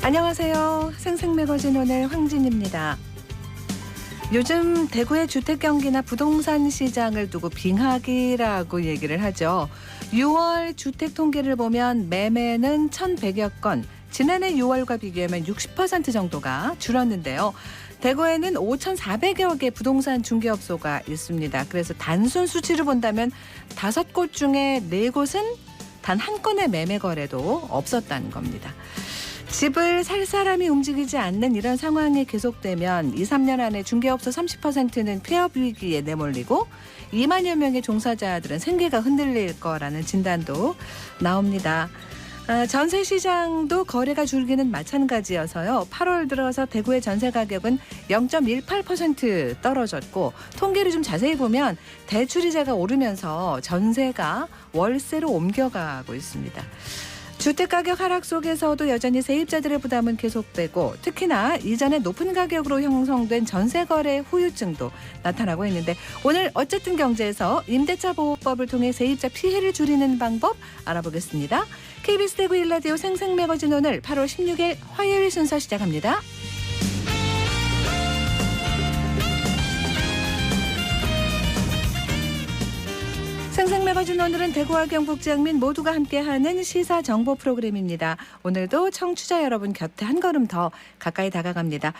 안녕하세요. 생생매거진 오늘 황진입니다. 요즘 대구의 주택 경기나 부동산 시장을 두고 빙하기라고 얘기를 하죠. 6월 주택 통계를 보면 매매는 1,100여 건, 지난해 6월과 비교하면 60% 정도가 줄었는데요. 대구에는 5,400여 개 부동산 중개업소가 있습니다. 그래서 단순 수치를 본다면 5곳 중에 4곳은 단 한 건의 매매 거래도 없었다는 겁니다. 집을 살 사람이 움직이지 않는 이런 상황이 계속되면 2, 3년 안에 중개업소 30%는 폐업 위기에 내몰리고 2만여 명의 종사자들은 생계가 흔들릴 거라는 진단도 나옵니다. 전세 시장도 거래가 줄기는 마찬가지여서요. 8월 들어서 대구의 전세 가격은 0.18% 떨어졌고, 통계를 좀 자세히 보면 대출이자가 오르면서 전세가 월세로 옮겨가고 있습니다. 주택가격 하락 속에서도 여전히 세입자들의 부담은 계속되고, 특히나 이전에 높은 가격으로 형성된 전세거래 후유증도 나타나고 있는데, 오늘 어쨌든 경제에서 임대차 보호법을 통해 세입자 피해를 줄이는 방법 알아보겠습니다. KBS 대구 1라디오 생생매거진 오늘 8월 16일 화요일 순서 시작합니다. 생생매거진 오늘은 대구와 경북 지역 민 모두가 함께하는 시사 정보 프로그램입니다. 오늘도 청취자 여러분 곁에 한 걸음 더 가까이 다가갑니다.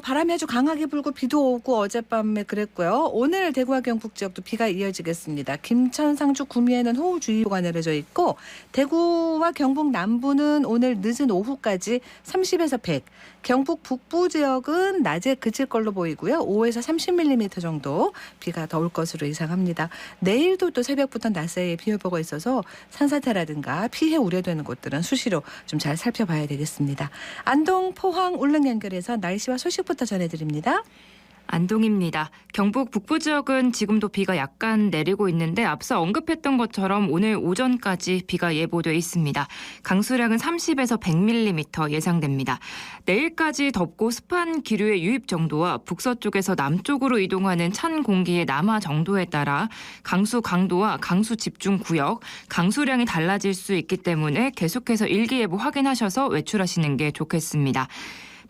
바람이 아주 강하게 불고 비도 오고 어젯밤에 그랬고요. 오늘 대구와 경북 지역도 비가 이어지겠습니다. 김천, 상주, 구미에는 호우주의보가 내려져 있고, 대구와 경북 남부는 오늘 늦은 오후까지 30에서 100, 경북 북부 지역은 낮에 그칠 걸로 보이고요. 5에서 30mm 정도 비가 더 올 것으로 예상합니다. 내일도 또 새벽부터 낮 사이에 비 예보가 있어서 산사태라든가 피해 우려되는 곳들은 수시로 좀 잘 살펴봐야 되겠습니다. 안동, 포항, 울릉 연결해서 날씨와 소식부터 전해드립니다. 안동입니다. 경북 북부 지역은 지금도 비가 약간 내리고 있는데 앞서 언급했던 것처럼 오늘 오전까지 비가 예보돼 있습니다. 강수량은 30에서 100mm 예상됩니다. 내일까지 덥고 습한 기류의 유입 정도와 북서쪽에서 남쪽으로 이동하는 찬 공기의 남하 정도에 따라 강수 강도와 강수 집중 구역, 강수량이 달라질 수 있기 때문에 계속해서 일기예보 확인하셔서 외출하시는 게 좋겠습니다.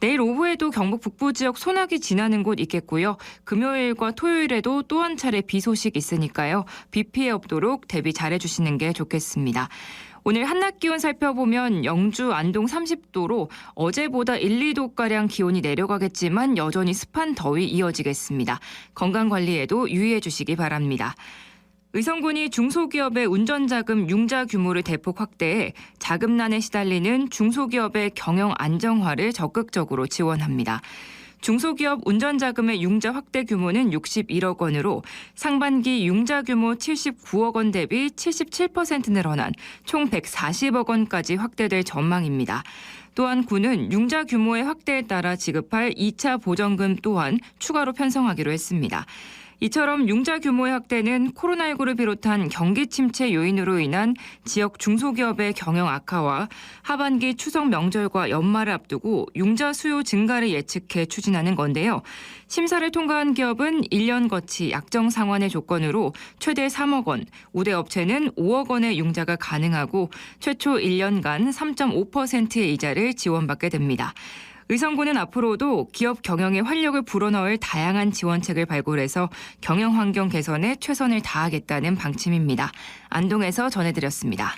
내일 오후에도 경북 북부 지역 소나기 지나는 곳 있겠고요. 금요일과 토요일에도 또 한 차례 비 소식 있으니까요. 비 피해 없도록 대비 잘해주시는 게 좋겠습니다. 오늘 한낮 기온 살펴보면 영주, 안동 30도로 어제보다 1, 2도가량 기온이 내려가겠지만 여전히 습한 더위 이어지겠습니다. 건강관리에도 유의해 주시기 바랍니다. 의성군이 중소기업의 운전자금 융자 규모를 대폭 확대해 자금난에 시달리는 중소기업의 경영 안정화를 적극적으로 지원합니다. 중소기업 운전자금의 융자 확대 규모는 61억 원으로 상반기 융자 규모 79억 원 대비 77% 늘어난 총 140억 원까지 확대될 전망입니다. 또한 군은 융자 규모의 확대에 따라 지급할 2차 보전금 또한 추가로 편성하기로 했습니다. 이처럼 융자 규모의 확대는 코로나19를 비롯한 경기 침체 요인으로 인한 지역 중소기업의 경영 악화와 하반기 추석 명절과 연말을 앞두고 융자 수요 증가를 예측해 추진하는 건데요. 심사를 통과한 기업은 1년 거치 약정 상환의 조건으로 최대 3억 원, 우대 업체는 5억 원의 융자가 가능하고 최초 1년간 3.5%의 이자를 지원받게 됩니다. 의성군은 앞으로도 기업 경영에 활력을 불어넣을 다양한 지원책을 발굴해서 경영 환경 개선에 최선을 다하겠다는 방침입니다. 안동에서 전해드렸습니다.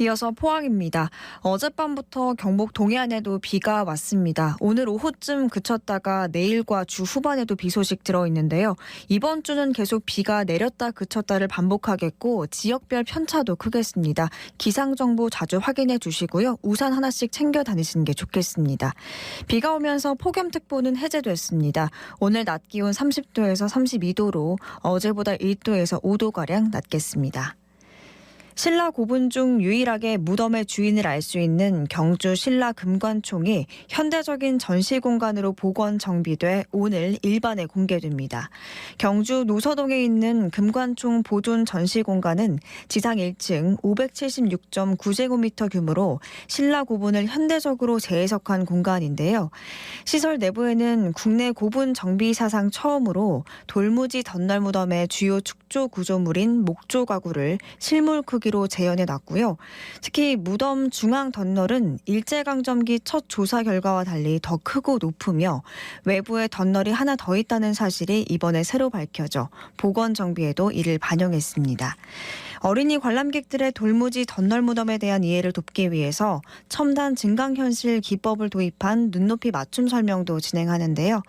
이어서 포항입니다. 어젯밤부터 경북 동해안에도 비가 왔습니다. 오늘 오후쯤 그쳤다가 내일과 주 후반에도 비 소식 들어있는데요. 이번 주는 계속 비가 내렸다 그쳤다를 반복하겠고 지역별 편차도 크겠습니다. 기상정보 자주 확인해 주시고요. 우산 하나씩 챙겨 다니시는 게 좋겠습니다. 비가 오면서 폭염특보는 해제됐습니다. 오늘 낮 기온 30도에서 32도로 어제보다 1도에서 5도가량 낮겠습니다. 신라 고분 중 유일하게 무덤의 주인을 알 수 있는 경주 신라 금관총이 현대적인 전시 공간으로 복원 정비돼 오늘 일반에 공개됩니다. 경주 노서동에 있는 금관총 보존 전시 공간은 지상 1층 576.9제곱미터 규모로 신라 고분을 현대적으로 재해석한 공간인데요. 시설 내부에는 국내 고분 정비 사상 처음으로 돌무지 덧날 무덤의 주요 축 목조 구조물인 목조 가구를 실물 크기로 재현해 놨고요. 특히 무덤 중앙 덧널은 일제강점기 첫 조사 결과와 달리 더 크고 높으며 외부에 덧널이 하나 더 있다는 사실이 이번에 새로 밝혀져 복원 정비에도 이를 반영했습니다. 어린이 관람객들의 돌무지 덧널 무덤에 대한 이해를 돕기 위해서 첨단 증강현실 기법을 도입한 눈높이 맞춤 설명도 진행하는데요.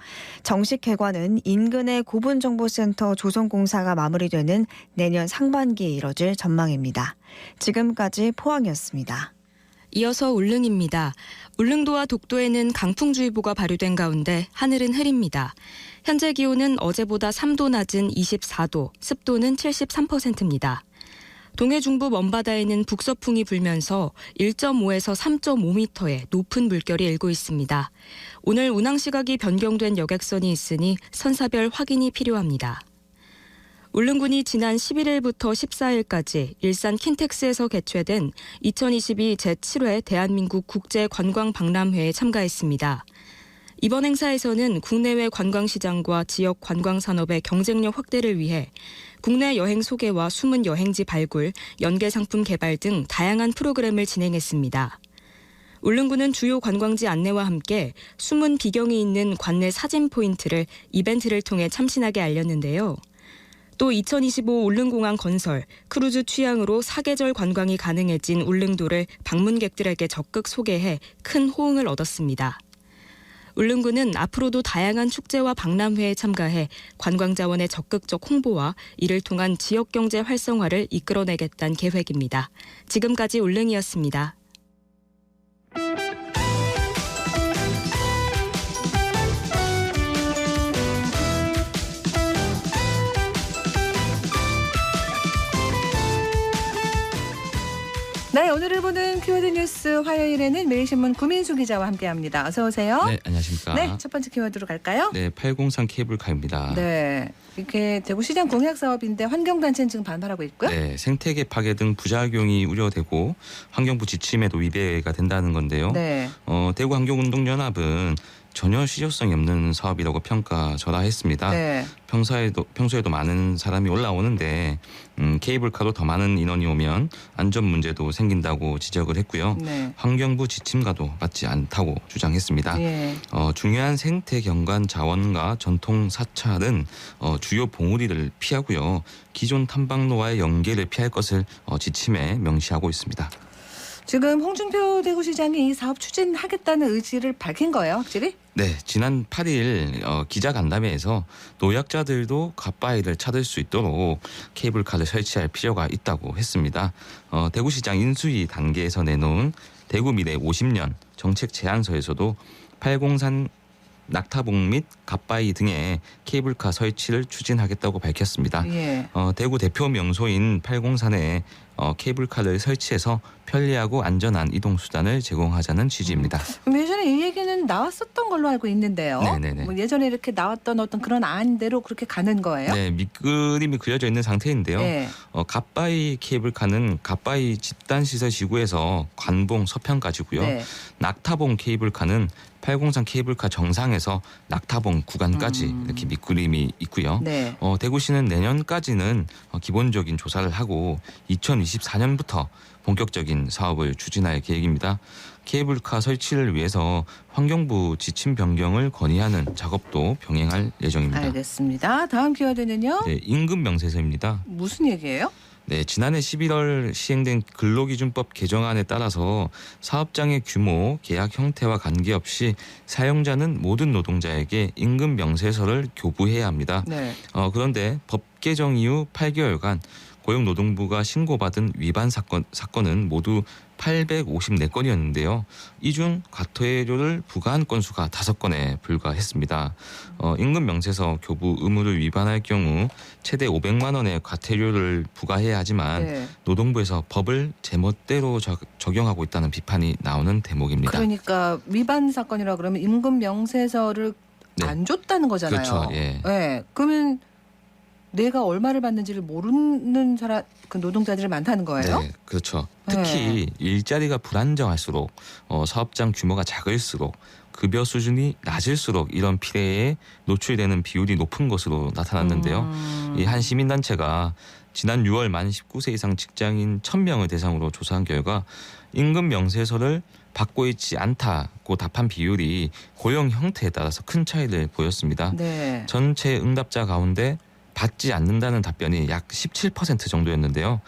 정식 개관은 인근의 고분정보센터 조성공사가 마무리되는 내년 상반기에 이뤄질 전망입니다. 지금까지 포항이었습니다. 이어서 울릉입니다. 울릉도와 독도에는 강풍주의보가 발효된 가운데 하늘은 흐립니다. 현재 기온은 어제보다 3도 낮은 24도, 습도는 73%입니다. 동해 중부 먼바다에는 북서풍이 불면서 1.5에서 3.5m의 높은 물결이 일고 있습니다. 오늘 운항 시각이 변경된 여객선이 있으니 선사별 확인이 필요합니다. 울릉군이 지난 11일부터 14일까지 일산 킨텍스에서 개최된 2022 제7회 대한민국 국제관광박람회에 참가했습니다. 이번 행사에서는 국내외 관광시장과 지역 관광산업의 경쟁력 확대를 위해 국내 여행 소개와 숨은 여행지 발굴, 연계상품 개발 등 다양한 프로그램을 진행했습니다. 울릉군은 주요 관광지 안내와 함께 숨은 비경이 있는 관내 사진 포인트를 이벤트를 통해 참신하게 알렸는데요. 또 2025 울릉공항 건설, 크루즈 취향으로 사계절 관광이 가능해진 울릉도를 방문객들에게 적극 소개해 큰 호응을 얻었습니다. 울릉군은 앞으로도 다양한 축제와 박람회에 참가해 관광자원의 적극적 홍보와 이를 통한 지역경제 활성화를 이끌어내겠다는 계획입니다. 지금까지 울릉이었습니다. 네, 오늘을 보는 키워드 뉴스 화요일에는 매일신문 구민수 기자와 함께합니다. 어서 오세요. 네, 안녕하십니까. 네, 첫 번째 키워드로 갈까요? 네, 803 케이블카입니다. 네, 이렇게 대구시장 공약 사업인데 환경단체는 지금 반발하고 있고요. 네, 생태계 파괴 등 부작용이 우려되고 환경부 지침에도 위배가 된다는 건데요. 네. 대구환경운동연합은 전혀 실효성이 없는 사업이라고 평가절하했습니다. 네. 평소에도 많은 사람이 올라오는데 케이블카로 더 많은 인원이 오면 안전 문제도 생긴다고 지적을 했고요. 네. 환경부 지침과도 맞지 않다고 주장했습니다. 예. 중요한 생태 경관 자원과 전통 사찰은 주요 봉우리를 피하고요. 기존 탐방로와의 연계를 피할 것을 지침에 명시하고 있습니다. 지금 홍준표 대구시장이 이 사업 추진하겠다는 의지를 밝힌 거예요, 확실히? 네, 지난 8일 기자간담회에서 노약자들도 갓바위를 찾을 수 있도록 케이블카를 설치할 필요가 있다고 했습니다. 대구시장 인수위 단계에서 내놓은 대구 미래 50년 정책 제안서에서도 803 낙타봉 및 갓바위 등의 케이블카 설치를 추진하겠다고 밝혔습니다. 예. 대구 대표 명소인 803에 케이블카를 설치해서 편리하고 안전한 이동 수단을 제공하자는 취지입니다. 그럼 예전에 이 얘기는 나왔었던 걸로 알고 있는데요. 네네네. 뭐 예전에 이렇게 나왔던 어떤 그런 안대로 그렇게 가는 거예요? 네, 밑그림이 그려져 있는 상태인데요. 네. 갓바위 케이블카는 갓바위 집단시설지구에서 관봉 서편까지고요. 네. 낙타봉 케이블카는 803 케이블카 정상에서 낙타봉 구간까지 이렇게 밑그림이 있고요. 네. 대구시는 내년까지는 기본적인 조사를 하고 2024년부터 본격적인 사업을 추진할 계획입니다. 케이블카 설치를 위해서 환경부 지침 변경을 건의하는 작업도 병행할 예정입니다. 알겠습니다. 다음 키워드는요? 네, 임금 명세서입니다. 무슨 얘기예요? 네, 지난해 11월 시행된 근로기준법 개정안에 따라서 사업장의 규모, 계약 형태와 관계없이 사용자는 모든 노동자에게 임금 명세서를 교부해야 합니다. 네. 그런데 법 개정 이후 8개월간 고용노동부가 신고받은 위반 사건은 모두 854건이었는데요. 이 중 과태료를 부과한 건수가 5건에 불과했습니다. 임금 명세서 교부 의무를 위반할 경우 최대 500만 원의 과태료를 부과해야 하지만 네. 노동부에서 법을 제멋대로 적용하고 있다는 비판이 나오는 대목입니다. 그러니까 위반 사건이라 그러면 임금 명세서를 네. 안 줬다는 거잖아요. 그렇죠. 예. 네. 그러면 내가 얼마를 받는지를 모르는 사람, 그 노동자들이 많다는 거예요? 네, 그렇죠. 특히 일자리가 불안정할수록 사업장 규모가 작을수록 급여 수준이 낮을수록 이런 피해에 노출되는 비율이 높은 것으로 나타났는데요. 이 한 시민단체가 지난 6월 만 19세 이상 직장인 1,000명을 대상으로 조사한 결과 임금 명세서를 받고 있지 않다고 답한 비율이 고용 형태에 따라서 큰 차이를 보였습니다. 네. 전체 응답자 가운데 받지 않는다는 답변이 약 17% 정도였는데요.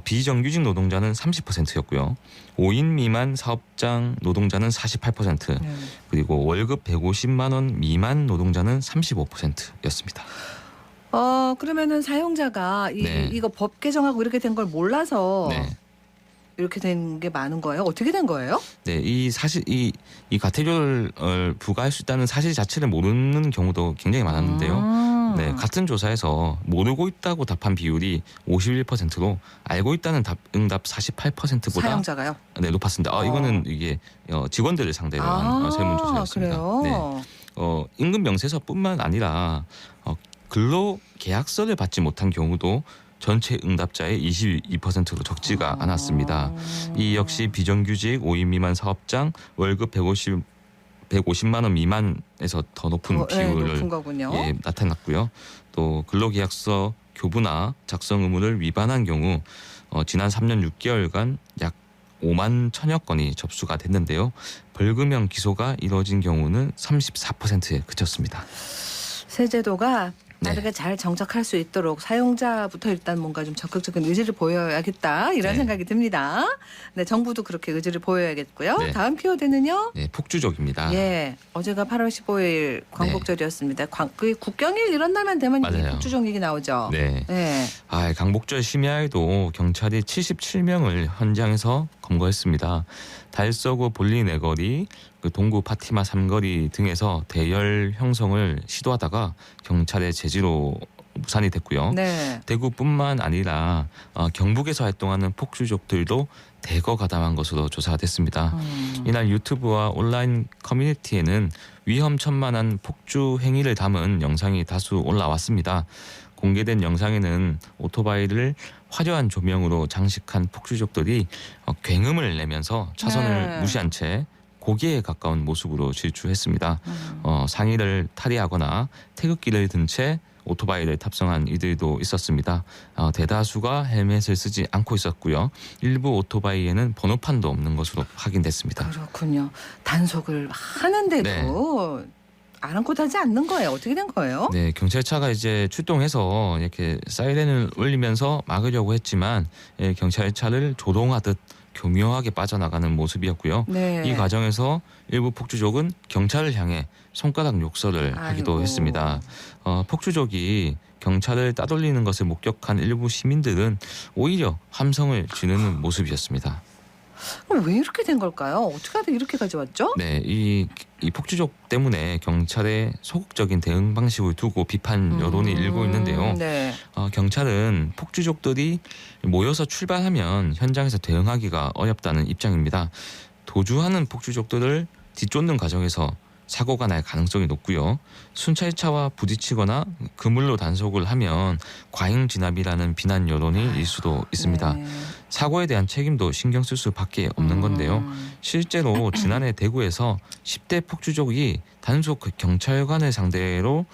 비정규직 노동자는 30%였고요. 5인 미만 사업장 노동자는 48%, 네. 그리고 월급 150만 원 미만 노동자는 35%였습니다. 그러면은 사용자가 네. 이거 법 개정하고 이렇게 된 걸 몰라서 네. 이렇게 된 게 많은 거예요? 어떻게 된 거예요? 네, 이 사실 이 과태료를 부과할 수 있다는 사실 자체를 모르는 경우도 굉장히 많았는데요. 네, 같은 조사에서 모르고 있다고 답한 비율이 51%로 알고 있다는 응답 48%보다 사용자가요? 네, 높았습니다. 이거는 이게 직원들을 상대로 한 설문조사였습니다. 그래요? 네. 임금 명세서뿐만 아니라 근로 계약서를 받지 못한 경우도 전체 응답자의 22%로 적지가 않았습니다. 이 역시 비정규직 5인 미만 사업장 월급 150만 원 미만에서 더 높은 비율을 높은 거군요. 나타났고요. 또 근로계약서 교부나 작성 의무를 위반한 경우 지난 3년 6개월간 약 5만 1천여 건이 접수가 됐는데요. 벌금형 기소가 이루어진 경우는 34%에 그쳤습니다. 새 제도가 네. 빠르게 잘 정착할 수 있도록 사용자부터 일단 뭔가 좀 적극적인 의지를 보여야겠다 이런 네. 생각이 듭니다. 네, 정부도 그렇게 의지를 보여야겠고요. 네. 다음 키워드는요. 네, 폭주족입니다. 예, 어제가 8월 15일 광복절이었습니다. 그 국경일 이런 날만 되면 이 맞아요. 폭주족 얘기 나오죠. 네. 네. 강복절 심야에도 경찰이 77명을 현장에서 검거했습니다. 달서구 볼리 내거리, 동구 파티마 삼거리 등에서 대열 형성을 시도하다가 경찰의 제지로 무산이 됐고요. 네. 대구뿐만 아니라 경북에서 활동하는 폭주족들도 대거 가담한 것으로 조사됐습니다. 이날 유튜브와 온라인 커뮤니티에는 위험천만한 폭주 행위를 담은 영상이 다수 올라왔습니다. 공개된 영상에는 오토바이를 화려한 조명으로 장식한 폭주족들이 굉음을 내면서 차선을 네. 무시한 채 고개에 가까운 모습으로 질주했습니다. 상의를 탈의하거나 태극기를 든 채 오토바이를 탑승한 이들도 있었습니다. 대다수가 헬멧을 쓰지 않고 있었고요. 일부 오토바이에는 번호판도 없는 것으로 확인됐습니다. 그렇군요. 단속을 하는데도 아랑곳하지 않는 거예요. 어떻게 된 거예요? 네, 경찰차가 이제 출동해서 이렇게 사이렌을 울리면서 막으려고 했지만 경찰차를 조롱하듯 교묘하게 빠져나가는 모습이었고요. 네. 이 과정에서 일부 폭주족은 경찰을 향해 손가락 욕설을 하기도 아이고. 했습니다. 폭주족이 경찰을 따돌리는 것을 목격한 일부 시민들은 오히려 함성을 지르는 모습이었습니다. 그럼 왜 이렇게 된 걸까요? 어떻게 하다 이렇게 가져왔죠? 네, 이 폭주족 때문에 경찰의 소극적인 대응 방식을 두고 비판 여론이 일고 있는데요. 네. 경찰은 폭주족들이 모여서 출발하면 현장에서 대응하기가 어렵다는 입장입니다. 도주하는 폭주족들을 뒤쫓는 과정에서 사고가 날 가능성이 높고요. 순찰차와 부딪히거나 그물로 단속을 하면 과잉 진압이라는 비난 여론이 일 수도 있습니다. 네. 사고에 대한 책임도 신경 쓸 수밖에 없는 건데요. 실제로 지난해 대구에서 10대 폭주족이 단속 경찰관을 상대로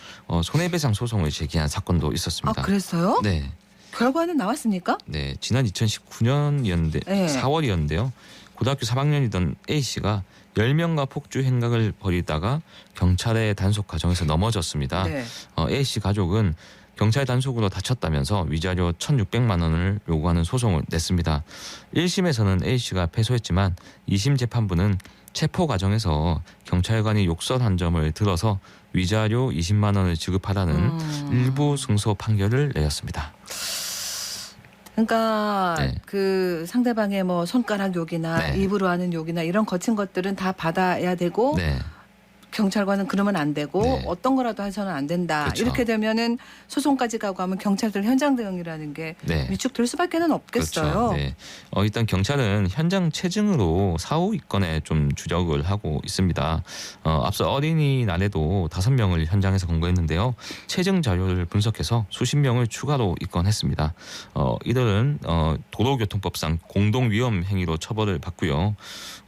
손해배상 소송을 제기한 사건도 있었습니다. 그랬어요? 네, 결과는 나왔습니까? 네, 지난 2019년이었는데 네. 4월이었는데요. 고등학교 3학년이던 A 씨가 10명과 폭주 행각을 벌이다가 경찰의 단속 과정에서 넘어졌습니다. 네. A 씨 가족은 경찰 단속으로 다쳤다면서 위자료 1,600만 원을 요구하는 소송을 냈습니다. 1심에서는 A 씨가 패소했지만 2심 재판부는 체포 과정에서 경찰관이 욕설한 점을 들어서 위자료 20만 원을 지급하라는 일부 승소 판결을 내렸습니다. 그러니까 네. 그 상대방의 뭐 손가락 욕이나 네. 입으로 하는 욕이나 이런 거친 것들은 다 받아야 되고 네, 경찰관은 그러면 안 되고 네. 어떤 거라도 해서는 안 된다. 그렇죠. 이렇게 되면은 소송까지 가고 하면 경찰들 현장 대응이라는 게 네. 위축될 수밖에는 없겠어요. 그렇죠. 네. 일단 경찰은 현장 체증으로 사후 입건에 좀 주력을 하고 있습니다. 앞서 어린이날에도 5명을 현장에서 검거했는데요. 체증 자료를 분석해서 수십 명을 추가로 입건했습니다. 이들은 도로교통법상 공동위험 행위로 처벌을 받고요.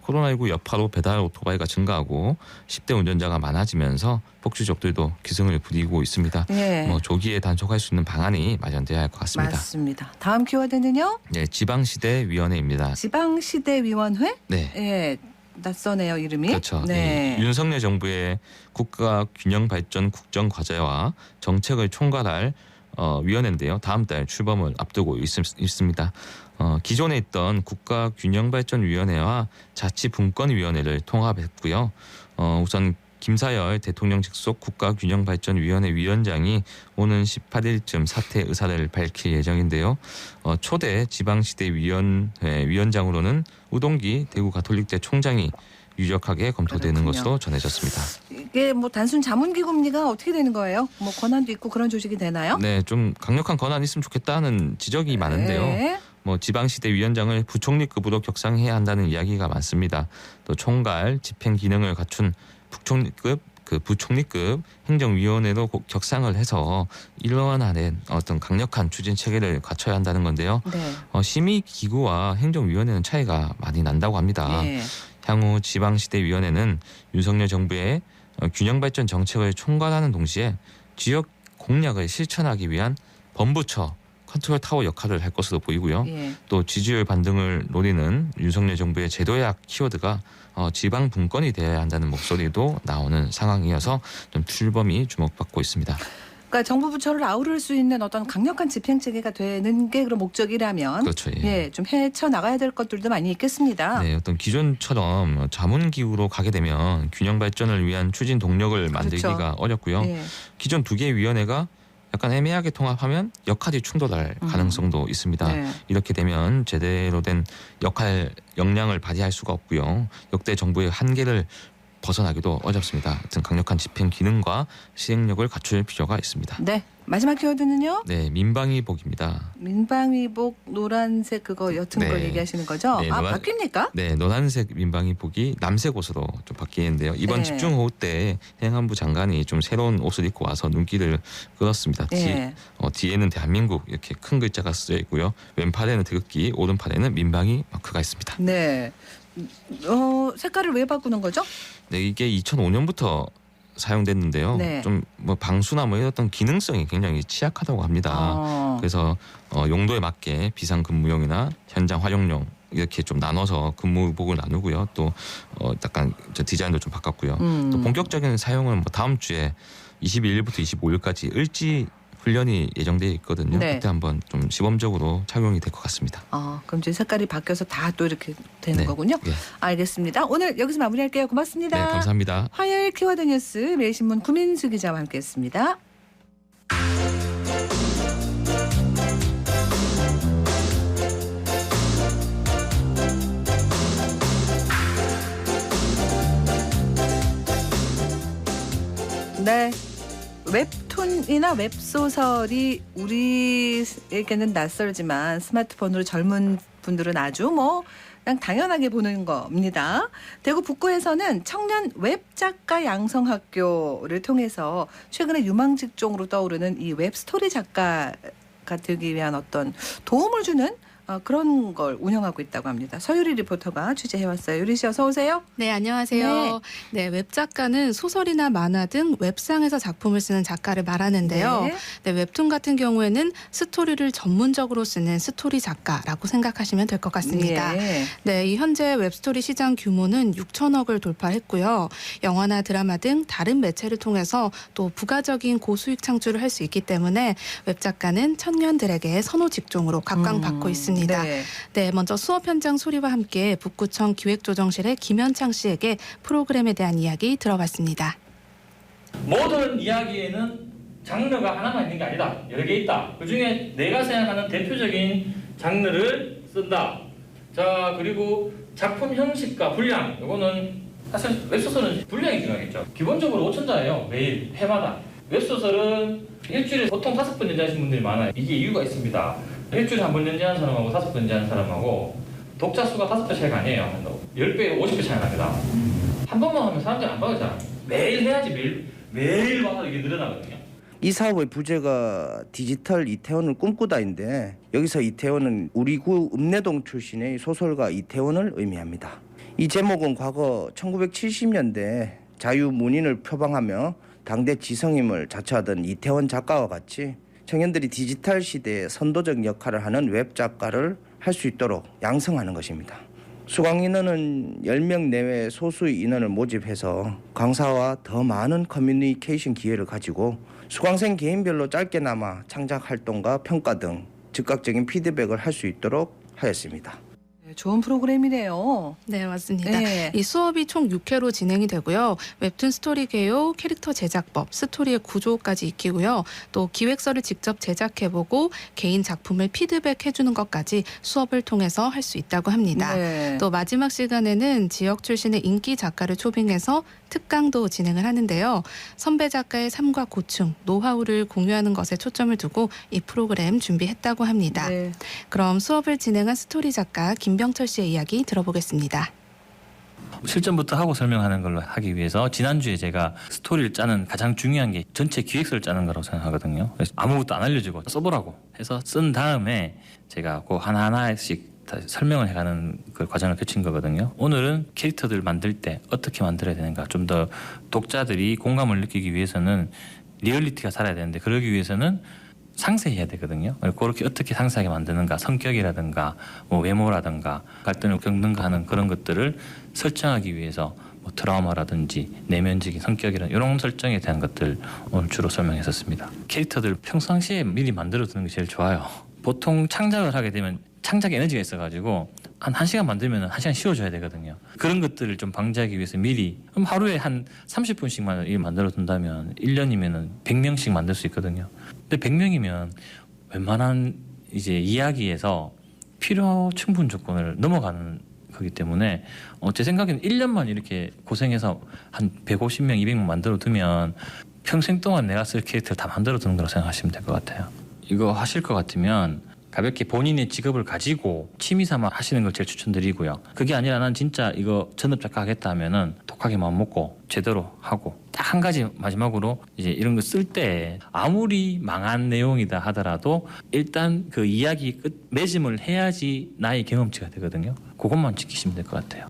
코로나19 여파로 배달 오토바이가 증가하고 10대 운전자가 많아지면서 폭주족들도 기승을 부리고 있습니다. 예. 조기에 단속할 수 있는 방안이 마련돼야 할 것 같습니다. 맞습니다. 다음 키워드는요. 네, 지방시대위원회입니다. 지방시대위원회? 네. 예. 낯서네요, 이름이. 그렇죠. 네. 윤석열 정부의 국가균형발전 국정과제와 정책을 총괄할 위원회인데요. 다음 달 출범을 앞두고 있습니다. 기존에 있던 국가균형발전위원회와 자치분권위원회를 통합했고요. 우선 김사열 대통령 직속 국가균형발전위원회 위원장이 오는 18일쯤 사퇴 의사를 밝힐 예정인데요. 초대 지방시대위원회 위원장으로는 우동기 대구가톨릭대 총장이 유력하게 검토되는 그렇군요. 것으로 전해졌습니다. 이게 뭐 단순 자문기구입니까? 어떻게 되는 거예요? 뭐 권한도 있고 그런 조직이 되나요? 네, 좀 강력한 권한이 있으면 좋겠다는 지적이 많은데요. 네. 지방시대위원장을 부총리급으로 격상해야 한다는 이야기가 많습니다. 또 총괄 집행 기능을 갖춘 부총리급 행정위원회로 격상을 해서 일원화된 어떤 강력한 추진 체계를 갖춰야 한다는 건데요. 네. 심의기구와 행정위원회는 차이가 많이 난다고 합니다. 네. 향후 지방시대위원회는 윤석열 정부의 균형발전 정책을 총괄하는 동시에 지역 공약을 실천하기 위한 범부처 컨트롤 타워 역할을 할 것으로 보이고요. 예. 또 지지율 반등을 노리는 윤석열 정부의 제도약 키워드가 지방 분권이 되어야 한다는 목소리도 나오는 상황이어서 좀 출범이 주목받고 있습니다. 그러니까 정부 부처를 아우를 수 있는 어떤 강력한 집행 체계가 되는 게 그런 목적이라면 그렇죠. 예, 좀 헤쳐 나가야 될 것들도 많이 있겠습니다. 네, 어떤 기존처럼 자문기구로 가게 되면 균형 발전을 위한 추진 동력을 만들기가 그렇죠. 어렵고요. 예. 기존 두 개의 위원회가 약간 애매하게 통합하면 역할이 충돌할 가능성도 있습니다. 네. 이렇게 되면 제대로 된 역할 역량을 발휘할 수가 없고요. 역대 정부의 한계를 벗어나기도 어렵습니다. 하여튼 강력한 집행 기능과 시행력을 갖출 필요가 있습니다. 네. 마지막 키워드는요. 네, 민방위복입니다. 민방위복 노란색 그거 옅은 걸 네. 얘기하시는 거죠? 네, 바뀝니까? 네, 노란색 민방위복이 남색 옷으로 좀 바뀌는데요. 이번 네. 집중호우 때 행안부 장관이 좀 새로운 옷을 입고 와서 눈길을 끌었습니다. 네. 뒤에는 대한민국 이렇게 큰 글자가 쓰여 있고요. 왼팔에는 태극기, 오른팔에는 민방위 마크가 있습니다. 네. 색깔을 왜 바꾸는 거죠? 네, 이게 2005년부터 사용됐는데요. 네. 좀 방수나 이런 어떤 기능성이 굉장히 취약하다고 합니다. 그래서 용도에 맞게 비상근무용이나 현장 활용용 이렇게 좀 나눠서 근무복을 나누고요. 또 약간 디자인도 좀 바꿨고요. 또 본격적인 사용은 다음 주에 22일부터 25일까지 을지 훈련이 예정되어 있거든요. 네. 그때 한번 좀 시범적으로 착용이 될 것 같습니다. 그럼 이제 색깔이 바뀌어서 다 또 이렇게 되는 네. 거군요. 네. 알겠습니다. 오늘 여기서 마무리할게요. 고맙습니다. 네, 감사합니다. 화요일 키워드 뉴스 매일신문 구민수 기자와 함께했습니다. 네. 웹툰이나 웹소설이 우리에게는 낯설지만 스마트폰으로 젊은 분들은 아주 그냥 당연하게 보는 겁니다. 대구 북구에서는 청년 웹작가 양성학교를 통해서 최근에 유망 직종으로 떠오르는 이 웹스토리 작가가 되기 위한 어떤 도움을 주는 그런 걸 운영하고 있다고 합니다. 서유리 리포터가 취재해왔어요. 유리 씨 어서 오세요. 네, 안녕하세요. 네, 웹작가는 소설이나 만화 등 웹상에서 작품을 쓰는 작가를 말하는데요. 네. 네, 웹툰 같은 경우에는 스토리를 전문적으로 쓰는 스토리 작가라고 생각하시면 될 것 같습니다. 예. 네, 이 현재 웹스토리 시장 규모는 6천억을 돌파했고요. 영화나 드라마 등 다른 매체를 통해서 또 부가적인 고수익 창출을 할 수 있기 때문에 웹작가는 청년들에게 선호 직종으로 각광받고 있습니다. 네. 네, 먼저 수업 현장 소리와 함께 북구청 기획조정실의 김현창 씨에게 프로그램에 대한 이야기 들어봤습니다. 모든 이야기에는 장르가 하나만 있는 게 아니다. 여러 개 있다. 그중에 내가 생각하는 대표적인 장르를 쓴다. 자, 그리고 작품 형식과 분량, 이거는 사실 웹소설은 분량이 중요하겠죠. 기본적으로 5,000자예요. 매일 회마다. 웹소설은 일주일에 보통 5번 연재하시는 분들이 많아요. 이게 이유가 있습니다. 일주일에 한 번 연재하는 사람하고 5번 연재하는 사람하고 독자 수가 5배 차이가 아니에요. 10배, 50배 차이가 납니다. 한 번만 하면 사람들이 안 받으잖아요. 매일 해야지 매일 와서 이게 늘어나거든요. 이 사업의 부제가 디지털 이태원을 꿈꾸다인데 여기서 이태원은 우리 구 읍내동 출신의 소설가 이태원을 의미합니다. 이 제목은 과거 1970년대 자유문인을 표방하며 당대 지성임을 자처하던 이태원 작가와 같이 청년들이 디지털 시대에 선도적 역할을 하는 웹 작가를 할 수 있도록 양성하는 것입니다. 수강 인원은 10명 내외 소수의 인원을 모집해서 강사와 더 많은 커뮤니케이션 기회를 가지고 수강생 개인별로 짧게나마 창작 활동과 평가 등 즉각적인 피드백을 할 수 있도록 하였습니다. 좋은 프로그램이네요. 네, 맞습니다. 네. 이 수업이 총 6회로 진행이 되고요. 웹툰 스토리 개요, 캐릭터 제작법, 스토리의 구조까지 익히고요. 또 기획서를 직접 제작해보고 개인 작품을 피드백해주는 것까지 수업을 통해서 할 수 있다고 합니다. 네. 또 마지막 시간에는 지역 출신의 인기 작가를 초빙해서 특강도 진행을 하는데요. 선배 작가의 삶과 고충, 노하우를 공유하는 것에 초점을 두고 이 프로그램 준비했다고 합니다. 네. 그럼 수업을 진행한 스토리 작가 김병철 씨의 이야기 들어보겠습니다. 실전부터 하고 설명하는 걸로 하기 위해서 지난주에 제가 스토리를 짜는 가장 중요한 게 전체 기획서를 짜는 거라고 생각하거든요. 그래서 아무것도 안 알려주고 써보라고 해서 쓴 다음에 제가 그 하나하나씩 다 설명을 해가는 그 과정을 거친 거거든요. 오늘은 캐릭터들 만들 때 어떻게 만들어야 되는가, 좀 더 독자들이 공감을 느끼기 위해서는 리얼리티가 살아야 되는데 그러기 위해서는 상세해야 되거든요. 그렇게 어떻게 상세하게 만드는가, 성격이라든가 뭐 외모라든가 갈등을 겪는가 하는 그런 것들을 설정하기 위해서 뭐 트라우마라든지 내면적인 성격이라는 이런 설정에 대한 것들 오늘 주로 설명했었습니다. 캐릭터들 평상시에 미리 만들어 두는 게 제일 좋아요. 보통 창작을 하게 되면 창작 에너지가 있어가지고 한 1시간 만들면 1시간 쉬어줘야 되거든요. 그런 것들을 좀 방지하기 위해서 미리 그럼 하루에 한 30분씩만 일 만들어 둔다면 1년이면 100명씩 만들 수 있거든요. 근데 100명이면 웬만한 이제 이야기에서 필요 충분 조건을 넘어가는 거기 때문에 제 생각에는 1년만 이렇게 고생해서 한 150명, 200명 만들어 두면 평생 동안 내가 쓸 캐릭터를 다 만들어 두는 거라고 생각하시면 될 것 같아요. 이거 하실 것 같으면 가볍게 본인의 직업을 가지고 취미 삼아 하시는 걸 제일 추천드리고요. 그게 아니라 난 진짜 이거 전업 작가 하겠다 하면은 독하게 마음 먹고 제대로 하고 딱 한 가지 마지막으로 이제 이런 거 쓸 때 아무리 망한 내용이다 하더라도 일단 그 이야기 끝 매짐을 해야지 나의 경험치가 되거든요. 그것만 지키시면 될 것 같아요.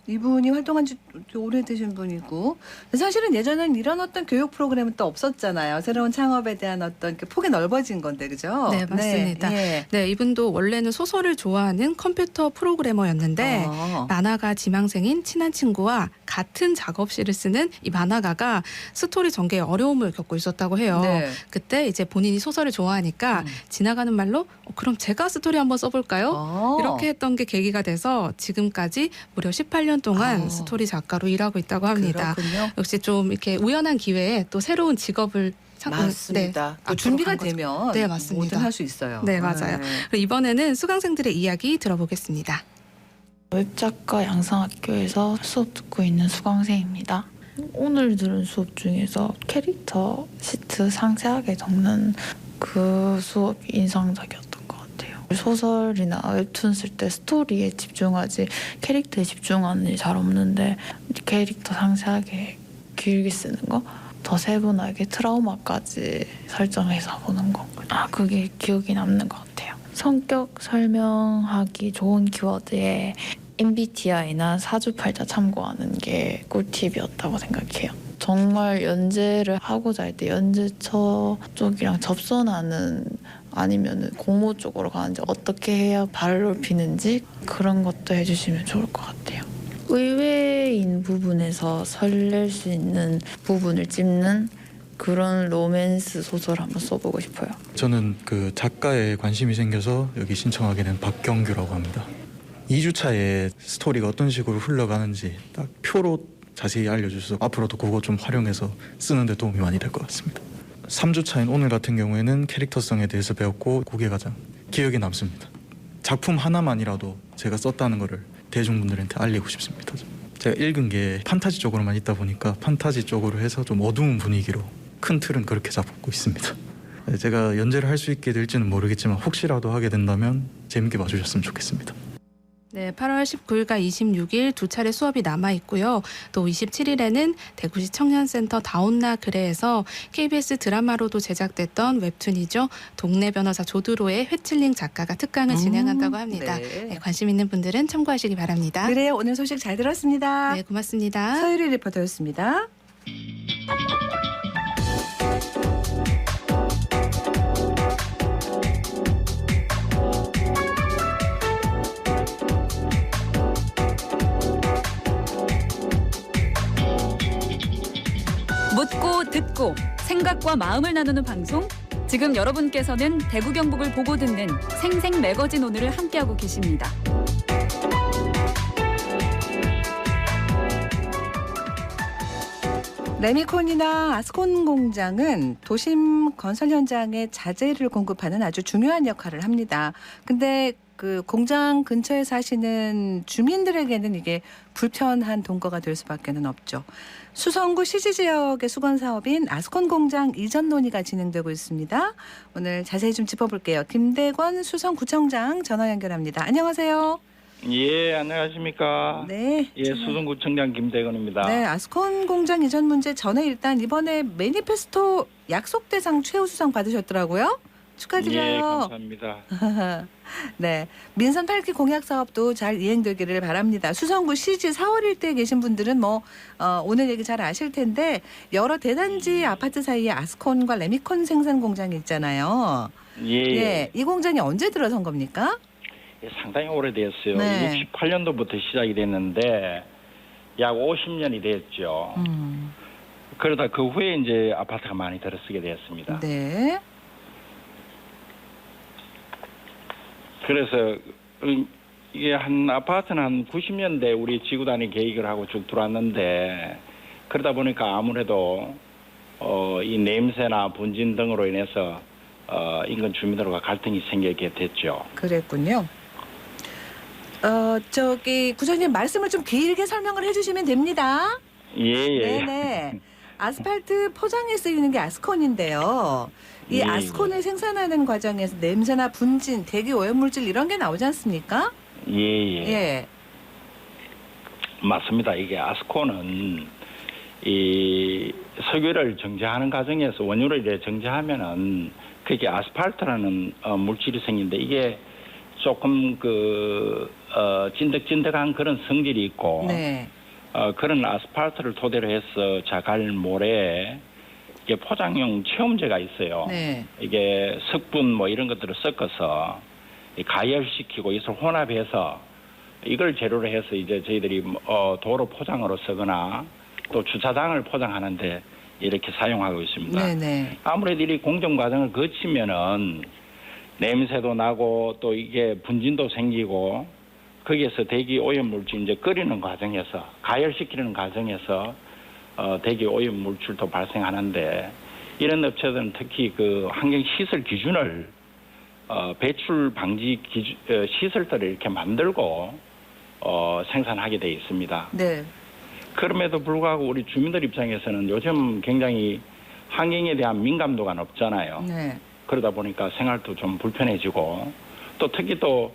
이분이 활동한 지 오래되신 분이고 사실은 예전에는 이런 어떤 교육 프로그램은 또 없었잖아요. 새로운 창업에 대한 어떤 폭이 넓어진 건데 그죠? 네, 맞습니다. 네. 네, 이분도 원래는 소설을 좋아하는 컴퓨터 프로그래머였는데 만화가 지망생인 친한 친구와 같은 작업실을 쓰는 이 만화가가 스토리 전개에 어려움을 겪고 있었다고 해요. 네. 그때 이제 본인이 소설을 좋아하니까 지나가는 말로 그럼 제가 스토리 한번 써볼까요? 이렇게 했던 게 계기가 돼서 지금까지 무려 18년 동안 스토리 작가로 일하고 있다고 합니다. 그렇군요. 역시 좀 이렇게 우연한 기회에 또 새로운 직업을 맞습니다. 네, 또 준비가 앞으로 간 거죠. 되면 네, 맞습니다. 뭐든 할 수 있어요. 네, 맞아요. 그리고 이번에는 수강생들의 이야기 들어보겠습니다. 웹작가 양성학교에서 수업 듣고 있는 수강생입니다. 오늘 들은 수업 중에서 캐릭터 시트 상세하게 적는 그 수업이 인상적이었던 것 같아요. 소설이나 웹툰 쓸 때 스토리에 집중하지 캐릭터에 집중하는 일이 잘 없는데 캐릭터 상세하게 길게 쓰는 거, 더 세분하게 트라우마까지 설정해서 보는 거. 그게 기억이 남는 것 같아요. 성격 설명하기 좋은 키워드에 MBTI나 사주팔자 참고하는 게 꿀팁이었다고 생각해요. 정말 연재를 하고자 할 때 연재처 쪽이랑 접선하는 아니면 공모 쪽으로 가는지 어떻게 해야 발을 넓히는지 그런 것도 해주시면 좋을 것 같아요. 의외인 부분에서 설렐 수 있는 부분을 찝는 그런 로맨스 소설 한번 써보고 싶어요. 저는 그 작가에 관심이 생겨서 여기 신청하게 된 박경규라고 합니다. 2주차에 스토리가 어떤 식으로 흘러가는지 딱 표로 자세히 알려줘서 앞으로도 그거 좀 활용해서 쓰는 데 도움이 많이 될 것 같습니다. 3주차인 오늘 같은 경우에는 캐릭터성에 대해서 배웠고 그게 가장 기억에 남습니다. 작품 하나만이라도 제가 썼다는 거를 대중분들한테 알리고 싶습니다. 제가 읽은 게 판타지 쪽으로만 있다 보니까 판타지 쪽으로 해서 좀 어두운 분위기로 큰 틀은 그렇게 잡고 있습니다. 제가 연재를 할 수 있게 될지는 모르겠지만 혹시라도 하게 된다면 재밌게 봐주셨으면 좋겠습니다. 네, 8월 19일과 26일 두 차례 수업이 남아 있고요. 또 27일에는 대구시 청년센터 다온나 글에에서 KBS 드라마로도 제작됐던 웹툰이죠. 동네 변호사 조드로의 회칠링 작가가 특강을 진행한다고 합니다. 네. 네, 관심 있는 분들은 참고하시기 바랍니다. 그래요. 오늘 소식 잘 들었습니다. 네, 고맙습니다. 서유리 리포터였습니다. 묻고 듣고 생각과 마음을 나누는 방송. 지금 여러분께서는 대구 경북을 보고 듣는 생생 매거진 오늘을 함께하고 계십니다. 레미콘이나 아스콘 공장은 도심 건설 현장에 자재를 공급하는 아주 중요한 역할을 합니다. 근데 그 공장 근처에 사시는 주민들에게는 이게 불편한 동거가 될 수밖에는 없죠. 수성구 시지 지역의 수건 사업인 아스콘 공장 이전 논의가 진행되고 있습니다. 오늘 자세히 좀 짚어볼게요. 김대권 수성구청장 전화 연결합니다. 안녕하세요. 예, 안녕하십니까. 네. 예, 수성구청장 김대건입니다. 네, 아스콘 공장 이전 문제 전에 일단 이번에 매니페스토 약속 대상 최우수상 받으셨더라고요. 축하드려요. 예, 감사합니다. 네, 민선 8기 공약 사업도 잘 이행되기를 바랍니다. 수성구 시지 4월 일대에 계신 분들은 오늘 얘기 잘 아실 텐데 여러 대단지 아파트 사이에 아스콘과 레미콘 생산 공장이 있잖아요. 예. 이 공장이 언제 들어선 겁니까? 예, 상당히 오래됐어요. 네. 68년도부터 시작이 됐는데 약 50년이 됐죠. 그러다 그 후에 이제 아파트가 많이 들어서게 됐습니다. 네. 그래서 이게 한 아파트는 한 90년대 우리 지구 단위 계획을 하고 쭉 들어왔는데 그러다 보니까 아무래도 이 냄새나 분진 등으로 인해서 인근 주민들과 갈등이 생기게 됐죠. 그랬군요. 구장님 말씀을 좀 길게 설명을 해주시면 됩니다. 예. 네네. 아스팔트 포장에 쓰이는 게 아스콘인데요. 이 예. 아스콘을 생산하는 과정에서 냄새나 분진, 대기 오염물질 이런 게 나오지 않습니까? 예. 맞습니다. 이게 아스콘은 이 석유를 정제하는 과정에서 원유를 이제 정제하면은 그게 아스팔트라는 물질이 생기는데 이게 조금 찐득찐득한 그런 성질이 있고 네. 그런 아스팔트를 토대로 해서 자갈 모래에 이게 포장용 체험제가 있어요. 네. 이게 석분 이런 것들을 섞어서 가열시키고 이것을 혼합해서 이걸 재료로 해서 이제 저희들이 도로 포장으로 쓰거나 또 주차장을 포장하는데 이렇게 사용하고 있습니다. 네네. 아무래도 이 공정 과정을 거치면은 냄새도 나고 또 이게 분진도 생기고 거기에서 대기 오염 물질 이제 끓이는 과정에서 가열시키는 과정에서 대기 오염 물질도 발생하는데 이런 업체들은 특히 그 환경 시설 기준을 배출 방지 시설들을 이렇게 만들고 생산하게 돼 있습니다. 네. 그럼에도 불구하고 우리 주민들 입장에서는 요즘 굉장히 환경에 대한 민감도가 높잖아요. 네. 그러다 보니까 생활도 좀 불편해지고 또 특히 또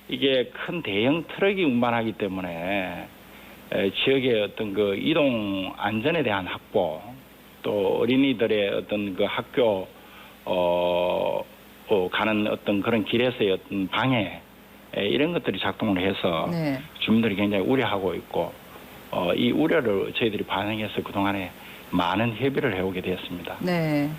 이게 큰 대형 트럭이 운반하기 때문에 지역의 어떤 그 이동 안전에 대한 확보 또 어린이들의 어떤 그 학교 가는 어떤 그런 길에서의 어떤 방해 이런 것들이 작동을 해서 네. 주민들이 굉장히 우려하고 있고 이 우려를 저희들이 반영해서 그동안에 많은 협의를 해오게 되었습니다. 네.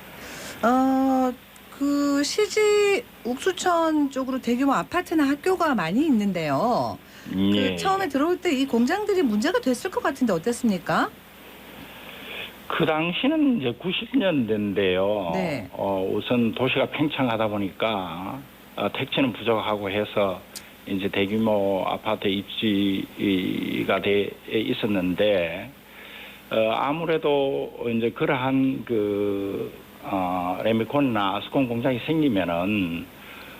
그 시지 옥수천 쪽으로 대규모 아파트나 학교가 많이 있는데요. 예. 처음에 들어올 때 이 공장들이 문제가 됐을 것 같은데 어땠습니까? 그 당시는 이제 90년대인데요. 네. 우선 도시가 팽창하다 보니까 택지는 부족하고 해서 이제 대규모 아파트 입지가 돼 있었는데 아무래도 이제 그러한 레미콘이나 아스콘 공장이 생기면은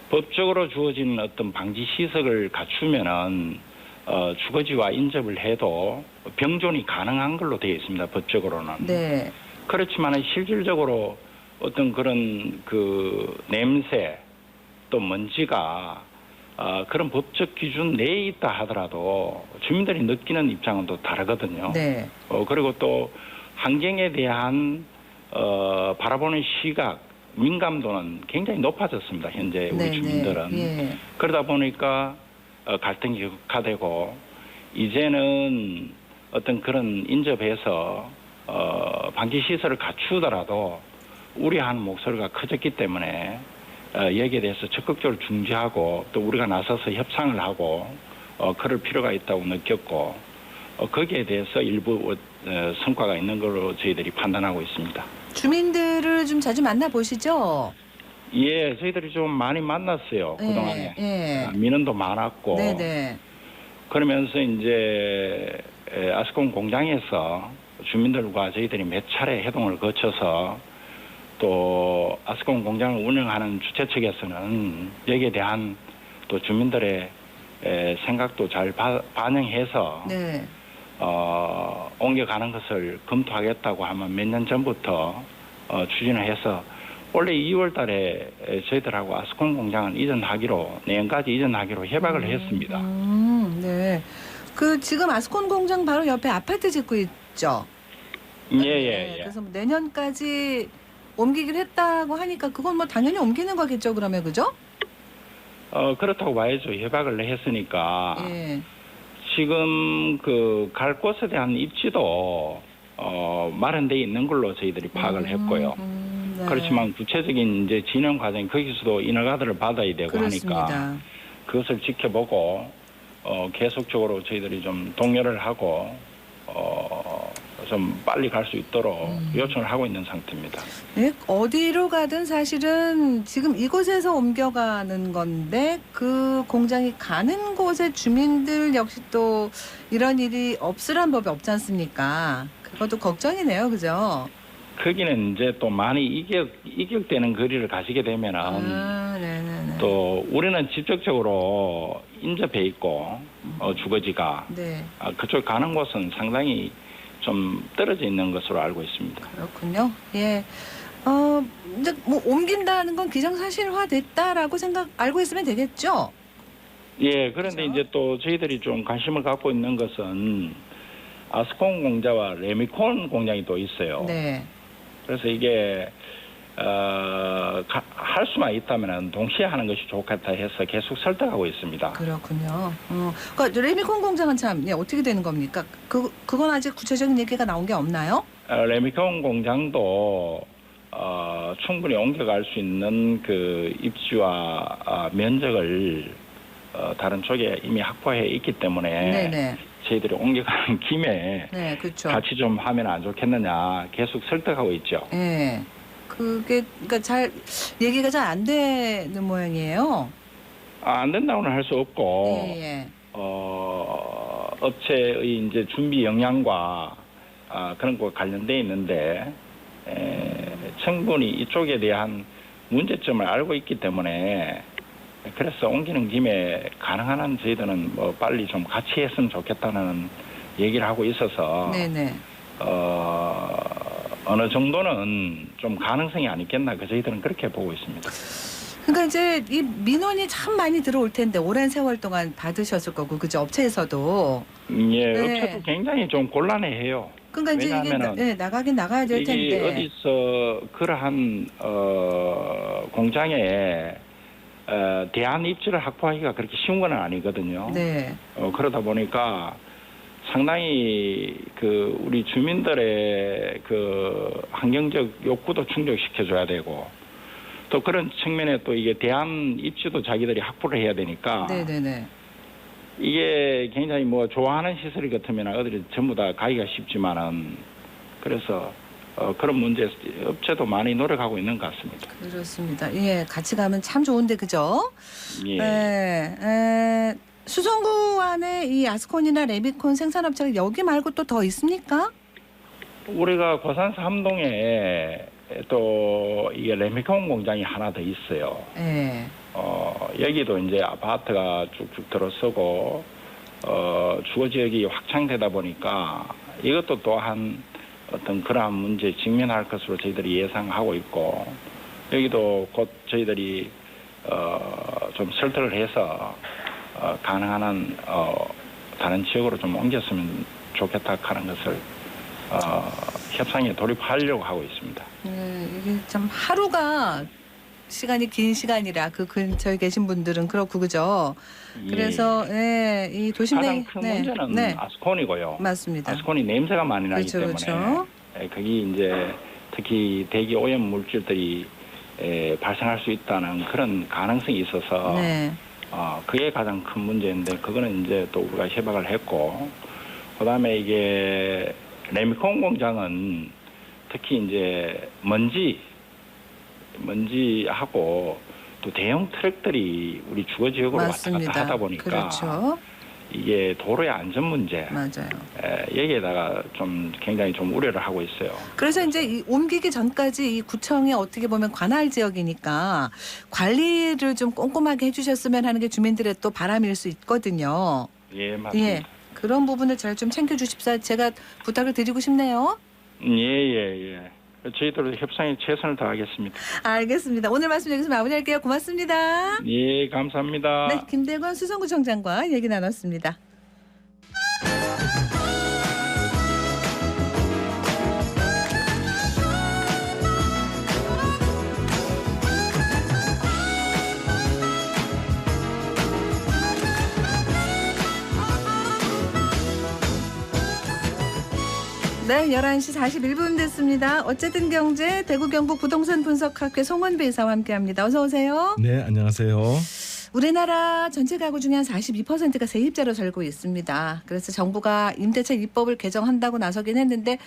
법적으로 주어진 어떤 방지 시설을 갖추면은 주거지와 인접을 해도 병존이 가능한 걸로 되어 있습니다. 법적으로는. 네. 그렇지만 실질적으로 어떤 그런 그 냄새 또 먼지가 그런 법적 기준 내에 있다 하더라도 주민들이 느끼는 입장은 또 다르거든요. 네. 그리고 또 환경에 대한 바라보는 시각, 민감도는 굉장히 높아졌습니다. 현재 우리 주민들은. 예. 그러다 보니까 갈등이 격화되고 이제는 어떤 그런 인접해서 방지 시설을 갖추더라도 우려하는 목소리가 커졌기 때문에 여기에 대해서 적극적으로 중지하고 또 우리가 나서서 협상을 하고 그럴 필요가 있다고 느꼈고 거기에 대해서 일부 성과가 있는 걸로 저희들이 판단하고 있습니다. 주민들을 좀 자주 만나보시죠? 예, 저희들이 좀 많이 만났어요. 예, 그동안에. 예. 민원도 많았고. 네네. 그러면서 이제 아스콘 공장에서 주민들과 저희들이 몇 차례 회동을 거쳐서 또 아스콘 공장을 운영하는 주최 측에서는 여기에 대한 또 주민들의 생각도 잘 반영해서 네. 옮겨가는 것을 검토하겠다고 하면 몇 년 전부터 추진을 해서 원래 2월 달에 저희들하고 아스콘 공장은 이전하기로 내년까지 이전하기로 협약을 했습니다. 네. 그 지금 아스콘 공장 바로 옆에 아파트 짓고 있죠? 예. 그래서 뭐 내년까지 옮기기로 했다고 하니까 그건 뭐 당연히 옮기는 거겠죠, 그러면 그죠? 그렇다고 봐야죠. 협약을 했으니까. 예. 지금 그 갈 곳에 대한 입지도 마련돼 있는 걸로 저희들이 파악을 했고요. 네. 그렇지만 구체적인 이제 진행 과정 거기서도 인허가들을 받아야 되고 그렇습니다. 하니까 그것을 지켜보고 계속적으로 저희들이 좀 동료를 하고 좀 빨리 갈 수 있도록 요청을 하고 있는 상태입니다. 네, 어디로 가든 사실은 지금 이곳에서 옮겨가는 건데 그 공장이 가는 곳의 주민들 역시 또 이런 일이 없으란 법이 없지 않습니까? 그것도 걱정이네요, 그죠? 거기는 이제 또 많이 이격되는 거리를 가시게 되면은 네네네. 또 우리는 직접적으로 인접해 있고 주거지가 네, 그쪽 가는 곳은 상당히 좀 떨어져 있는 것으로 알고 있습니다. 그렇군요. 예. 이제 뭐 옮긴다는 건 기정사실화 됐다라고 알고 있으면 되겠죠? 예, 그런데 그렇죠? 이제 또 저희들이 좀 관심을 갖고 있는 것은 아스콘 공장과 레미콘 공장이 또 있어요. 네. 그래서 이게 할 수만 있다면 동시에 하는 것이 좋겠다 해서 계속 설득하고 있습니다. 그렇군요. 그러니까 레미콘 공장은 참 어떻게 되는 겁니까? 그건 아직 구체적인 얘기가 나온 게 없나요? 레미콘 공장도 충분히 옮겨갈 수 있는 그 입지와 면적을 다른 쪽에 이미 확보해 있기 때문에 네네. 저희들이 옮겨가는 김에 네, 그렇죠. 같이 좀 하면 안 좋겠느냐 계속 설득하고 있죠. 예. 그게 그러니까 잘 얘기가 잘 안 되는 모양이에요. 안 된다고는 할 수 없고 예. 업체의 이제 준비 역량과 그런 거 관련돼 있는데 충분히 이쪽에 대한 문제점을 알고 있기 때문에 그래서 옮기는 김에 가능한 한 저희들은 뭐 빨리 좀 같이 했으면 좋겠다는 얘기를 하고 있어서 네네. 어느 정도는 좀 가능성이 아니겠나 저희들은 그렇게 보고 있습니다. 그러니까 이제 이 민원이 참 많이 들어올 텐데 오랜 세월 동안 받으셨을 거고 그죠? 업체에서도. 예, 네. 업체도 굉장히 좀 곤란해해요. 그러니까 이제 왜냐하면은 이게 나가긴 나가야 될 텐데. 이게 어디서 그러한 공장에 대한 입지를 확보하기가 그렇게 쉬운 건 아니거든요. 네. 그러다 보니까 상당히 그 우리 주민들의 그 환경적 욕구도 충족시켜줘야 되고 또 그런 측면에 또 이게 대한 입지도 자기들이 확보를 해야 되니까 네네네. 이게 굉장히 뭐 좋아하는 시설이 같으면 어디를 전부 다 가기가 쉽지만은 그래서 그런 문제 업체도 많이 노력하고 있는 것 같습니다. 그렇습니다. 예, 같이 가면 참 좋은데 그죠? 예. 네. 수성구 안에 이 아스콘이나 레미콘 생산업체가 여기 말고 또 더 있습니까? 우리가 고산사 함동에 또 이게 레미콘 공장이 하나 더 있어요. 예. 여기도 이제 아파트가 쭉쭉 들어서고 주거 지역이 확장되다 보니까 이것도 또한 어떤 그러한 문제에 직면할 것으로 저희들이 예상하고 있고 여기도 곧 저희들이 좀 설득을 해서 가능한 한 다른 지역으로 좀 옮겼으면 좋겠다 하는 것을 협상에 돌입하려고 하고 있습니다. 네, 이게 참 하루가 시간이 긴 시간이라 그 근처에 계신 분들은 그렇고 그죠. 그래서 예, 이 도심 내 가장 큰 문제는 아스콘이고요. 맞습니다. 아스콘이 냄새가 많이 나기 그렇죠, 때문에 그렇죠. 거기 이제 특히 대기 오염 물질들이 발생할 수 있다는 그런 가능성이 있어서 네. 그게 가장 큰 문제인데 그거는 이제 또 우리가 협약을 했고 그다음에 이게 레미콘 공장은 특히 이제 먼지하고 또 대형 트럭들이 우리 주거 지역으로 맞습니다. 왔다 갔다 하다 보니까 그렇죠. 이게 도로의 안전 문제 맞아요. 여기에다가 좀 굉장히 좀 우려를 하고 있어요. 그래서 이제 이 옮기기 전까지 이 구청이 어떻게 보면 관할 지역이니까 관리를 좀 꼼꼼하게 해주셨으면 하는 게 주민들의 또 바람일 수 있거든요. 예, 맞습니다. 예, 그런 부분을 잘 좀 챙겨주십사 제가 부탁을 드리고 싶네요. 예. 저희들도 협상에 최선을 다하겠습니다. 알겠습니다. 오늘 말씀 여기서 마무리할게요. 고맙습니다. 예, 감사합니다. 네, 김대건 수성구청장과 얘기 나눴습니다. 네, 11시 41분 됐습니다. 어쨌든 경제 대구 경북 부동산 분석학회 송원배 이사와 함께합니다. 어서 오세요. 네, 안녕하세요. 우리나라 전체 가구 중에 한 42%가 세입자로 살고 있습니다. 그래서 정부가 임대차 입법을 개정한다고 나서긴 했는데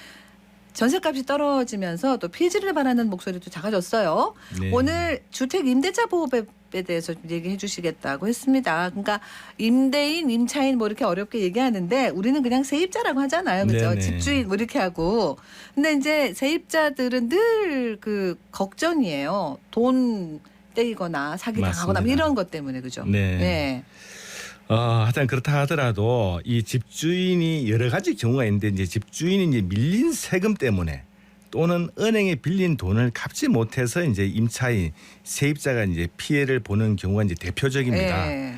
전세값이 떨어지면서 또 폐지를 바라는 목소리도 작아졌어요. 네. 오늘 주택 임대차 보호법에 대해서 좀 얘기해 주시겠다고 했습니다. 그러니까 임대인, 임차인 뭐 이렇게 어렵게 얘기하는데 우리는 그냥 세입자라고 하잖아요. 그렇죠? 네네. 집주인 뭐 이렇게 하고. 근데 이제 세입자들은 늘 그 걱정이에요. 돈 떼이거나 사기 당하거나 뭐 이런 것 때문에 그죠? 네. 네. 하여튼 그렇다 하더라도 이 집주인이 여러 가지 경우가 있는데 이제 집주인이 이제 밀린 세금 때문에 또는 은행에 빌린 돈을 갚지 못해서 이제 임차인 세입자가 이제 피해를 보는 경우가 이제 대표적입니다. 네.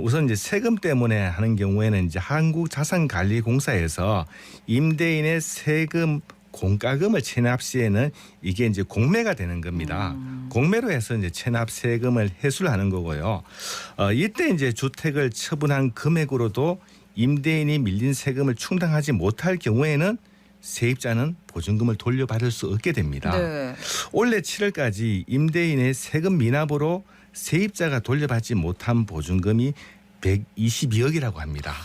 우선 이제 세금 때문에 하는 경우에는 이제 한국자산관리공사에서 임대인의 세금 공과금을 체납 시에는 이게 이제 공매가 되는 겁니다. 공매로 해서 이제 체납 세금을 회수를 하는 거고요. 이때 이제 주택을 처분한 금액으로도 임대인이 밀린 세금을 충당하지 못할 경우에는 세입자는 보증금을 돌려받을 수 없게 됩니다. 네. 올해 7월까지 임대인의 세금 미납으로 세입자가 돌려받지 못한 보증금이 122억이라고 합니다.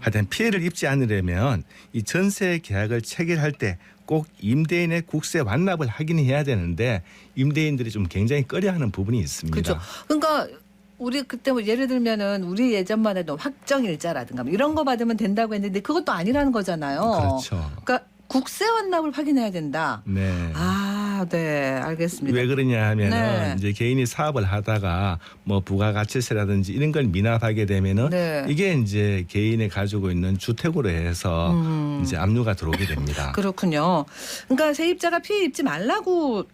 하여튼 피해를 입지 않으려면 이 전세 계약을 체결할 때 꼭 임대인의 국세 완납을 확인해야 되는데 임대인들이 좀 굉장히 꺼려하는 부분이 있습니다. 그렇죠. 그러니까 우리 그때 뭐 예를 들면은 우리 예전만 해도 확정일자라든가 뭐 이런 거 받으면 된다고 했는데 그것도 아니라는 거잖아요. 그렇죠. 그러니까 국세 완납을 확인해야 된다. 네. 네, 알겠습니다. 왜 그러냐 하면은 네. 이제 개인이 사업을 하다가 뭐 부가가치세라든지 이런 걸 미납하게 되면은 네. 이게 이제 개인이 가지고 있는 주택으로 해서 이제 압류가 들어오게 됩니다. 그렇군요. 그러니까 세입자가 피해 입지 말라고